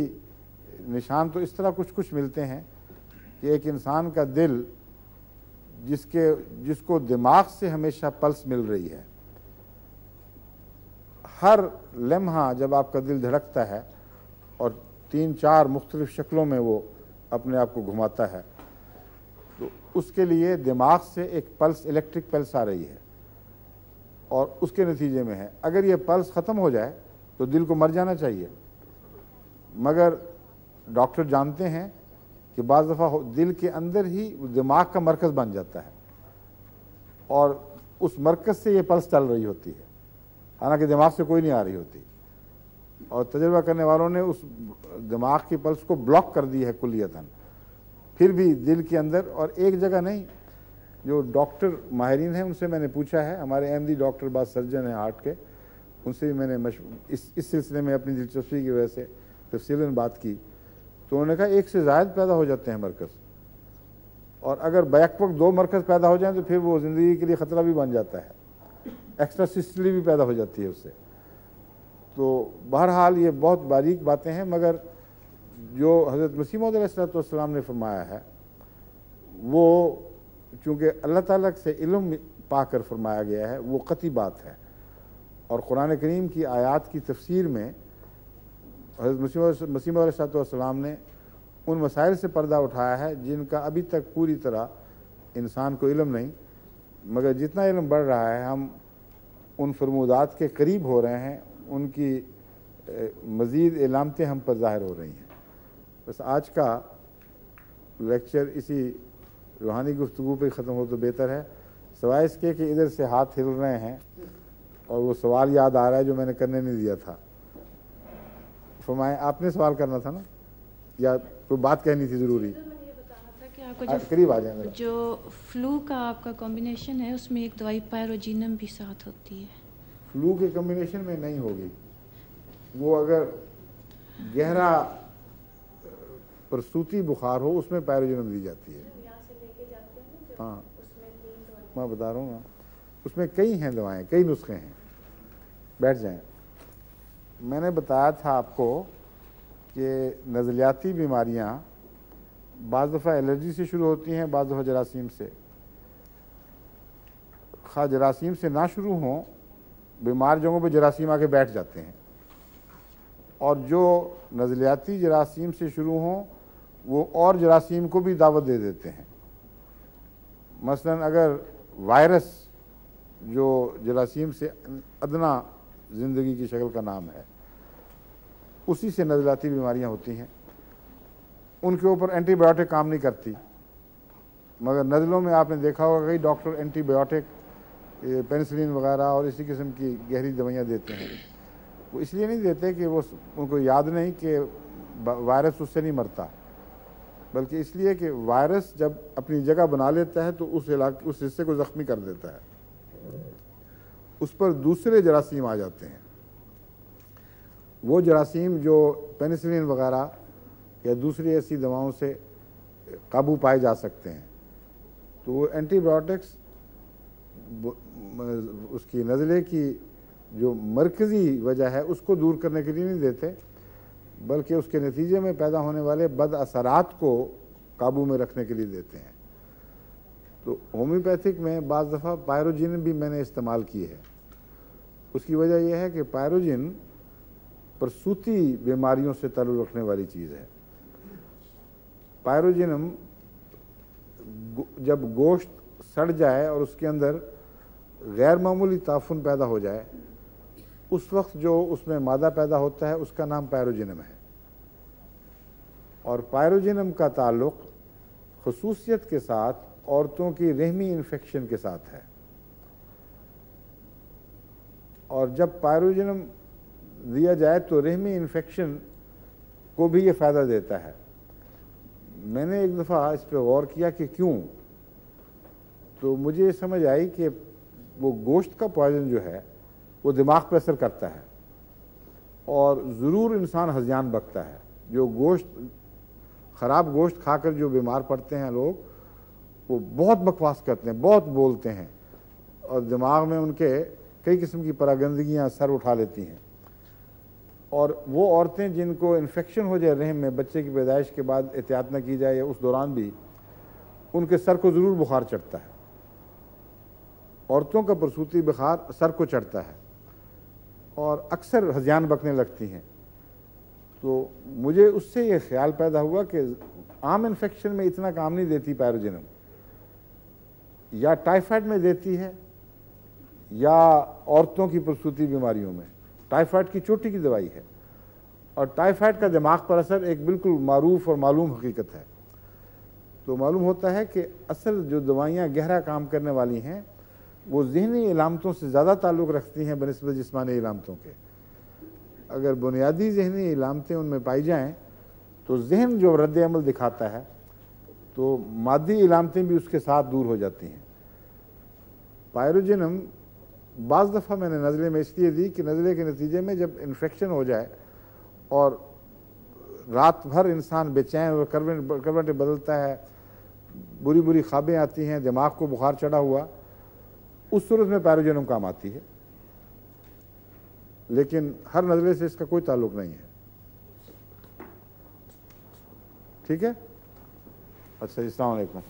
निशान तो इस तरह कुछ कुछ मिलते हैं कि एक इंसान का दिल जिसको दिमाग से हमेशा पल्स मिल रही है, हर लम्हा जब आपका दिल धड़कता है और 3-4 मुख्तलिफ शक्लों में वो अपने आप को घुमाता है, तो उसके लिए दिमाग से एक पल्स, इलेक्ट्रिक पल्स आ रही है, और उसके नतीजे में है। अगर ये पल्स ख़त्म हो जाए तो दिल को मर जाना चाहिए, मगर डॉक्टर जानते हैं कि बाज़ दफ़ा दिल के अंदर ही दिमाग का मरकज़ बन जाता है, और उस मरकज़ से ये पल्स चल रही होती है, हालांकि दिमाग से कोई नहीं आ रही होती, और तजर्बा करने वालों ने उस दिमाग की पल्स को ब्लॉक कर दी है कुल्लियतन, फिर भी दिल के अंदर, और एक जगह नहीं। जो डॉक्टर माहिरीन हैं उनसे मैंने पूछा है, हमारे अहमदी डॉक्टर बाद सर्जन हैं हार्ट के, उनसे भी मैंने इस सिलसिले में अपनी दिलचस्पी की वजह से तफसीलन बात की, तो उन्होंने कहा एक से ज़ायद पैदा हो जाते हैं मरकज़, और अगर बैक वक्त 2 मरकज़ पैदा हो जाएं तो फिर वो ज़िंदगी के लिए ख़तरा भी बन जाता है, एक्स्ट्रा सिस्टली भी पैदा हो जाती है उससे। तो बहरहाल ये बहुत बारीक बातें हैं, मगर जो हज़रत मसीह मौऊद अलैहिस्सलाम ने फरमाया है वो चूँकि अल्लाह ताला से इल्म पाकर फरमाया गया है, वो कतई बात है, और कुरान करीम की आयात की तफसीर में हज़रत मसीह मौऊद अलैहिस्सलाम ने उन मसाइल से पर्दा उठाया है जिनका अभी तक पूरी तरह इंसान को इल्म नहीं, मगर जितना इल्म बढ़ रहा है हम उन फरमूदात के करीब हो रहे हैं, उनकी मज़ीद इलामतें हम पर ज़ाहिर हो रही हैं। बस आज का लेक्चर इसी रूहानी गुफ्तगू पे ख़त्म हो तो बेहतर है, सिवाय इसके कि इधर से हाथ हिल रहे हैं और वो सवाल याद आ रहा है जो मैंने करने नहीं दिया था। फरमाएं, आपने सवाल करना था ना, या कोई बात कहनी थी ज़रूरी? करीब आ जाएंगे। जो फ्लू का आपका कॉम्बिनेशन है उसमें एक दवाई पायरोजिनम भी साथ होती है। फ्लू के कॉम्बिनेशन में नहीं होगी वो, अगर गहरा प्रसूती बुखार हो उसमें पायरोजिनम दी जाती है। हाँ मैं बता रहा हूँ ना, उसमें कई हैं दवाएं, कई नुस्खे हैं। बैठ जाएं। मैंने बताया था आपको कि नज़लियाती बीमारियाँ बाज़ दफ़ा एलर्जी से शुरू होती हैं, बाज़ दफ़ा जरासीम से। खा जरासीम से ना शुरू हों, बीमार जगहों पर जरासीम आके बैठ जाते हैं, और जो नज़लियाती जरासीम से शुरू हों वो और जरासीम को भी दावत दे देते हैं। मसलन अगर वायरस जो जरासीम से अदना ज़िंदगी की शक्ल का नाम है, उसी से नज़लियाती बीमारियां होती हैं। उनके ऊपर एंटीबायोटिक काम नहीं करती, मगर नज़लों में आपने देखा होगा कई डॉक्टर एंटीबायोटिक, पेनिसिलिन वगैरह और इसी किस्म की गहरी दवाइयाँ देते हैं। वो इसलिए नहीं देते कि वो उनको याद नहीं कि वायरस उससे नहीं मरता, बल्कि इसलिए कि वायरस जब अपनी जगह बना लेता है तो उस हिस्से को ज़ख्मी कर देता है, उस पर दूसरे जरासीम आ जाते हैं। वो जरासीम जो पेनिसिलिन वगैरह या दूसरी ऐसी दवाओं से काबू पाए जा सकते हैं। तो एंटीबायोटिक्स उसकी नज़ले की जो मरकज़ी वजह है उसको दूर करने के लिए नहीं देते, बल्कि उसके नतीजे में पैदा होने वाले बद असरात को काबू में रखने के लिए देते हैं। तो होम्योपैथिक में बाज़ दफ़ा पायरोजिन भी मैंने इस्तेमाल की है। उसकी वजह यह है कि पायरोजिन प्रसूति बीमारियों से ताल्लुक़ रखने वाली चीज़ है। पायरोजिनम जब गोश्त सड़ जाए और उसके अंदर गैर मामूली ताफुन पैदा हो जाए, उस वक्त जो उसमें मादा पैदा होता है उसका नाम पायरोजिनम है। और पायरोजिनम का ताल्लुक़ खुसूसियत के साथ औरतों की रहमी इन्फेक्शन के साथ है। और जब पायरोजिनम दिया जाए तो रहमी इन्फेक्शन को भी ये फ़ायदा देता है। मैंने एक दफ़ा इस पर गौर किया कि क्यों, तो मुझे समझ आई कि वो गोश्त का पॉइजन जो है वो दिमाग पर असर करता है और ज़रूर इंसान हज़ियान बकता है। जो गोश्त ख़राब गोश्त खाकर जो बीमार पड़ते हैं लोग, वो बहुत बकवास करते हैं, बहुत बोलते हैं और दिमाग में उनके कई किस्म की परागंदगियाँ सर उठा लेती हैं। और वो औरतें जिनको इन्फेक्शन हो जाए रहम में बच्चे की पैदाइश के बाद एहतियात न की जाए या उस दौरान भी, उनके सर को ज़रूर बुखार चढ़ता है। औरतों का प्रसूति बुखार सर को चढ़ता है और अक्सर हज़ियान बकने लगती हैं। तो मुझे उससे ये ख्याल पैदा हुआ कि आम इन्फेक्शन में इतना काम नहीं देती पायरोजिनम, या टाइफाइड में देती है या औरतों की प्रसूति बीमारियों में। टाइफाइड की चोटी की दवाई है और टाइफाइड का दिमाग पर असर एक बिल्कुल मारूफ और मालूम हकीकत है। तो मालूम होता है कि असल जो दवाइयाँ गहरा काम करने वाली हैं वो ज़हनी इलामतों से ज़्यादा ताल्लुक़ रखती हैं बनिस्बत जिस्मानी इलामतों के। अगर बुनियादी ज़हनी इलामतें उनमें पाई जाएं तो जहन जो रद्द अमल दिखाता है, तो मादी इलामतें भी उसके साथ दूर हो जाती हैं। पायरोजिनम बाज़ दफ़ा मैंने नज़ले में इसलिए दी कि नज़ले के नतीजे में जब इन्फेक्शन हो जाए और रात भर इंसान बेचैन और करवटें बदलता है, बुरी बुरी ख्वाबें आती हैं, दिमाग को बुखार चढ़ा हुआ, उस सूरत में पायरोजिनम काम आती है। लेकिन हर नज़ले से इसका कोई ताल्लुक़ नहीं है। ठीक है? अच्छा, अस्सलाम वालेकुम।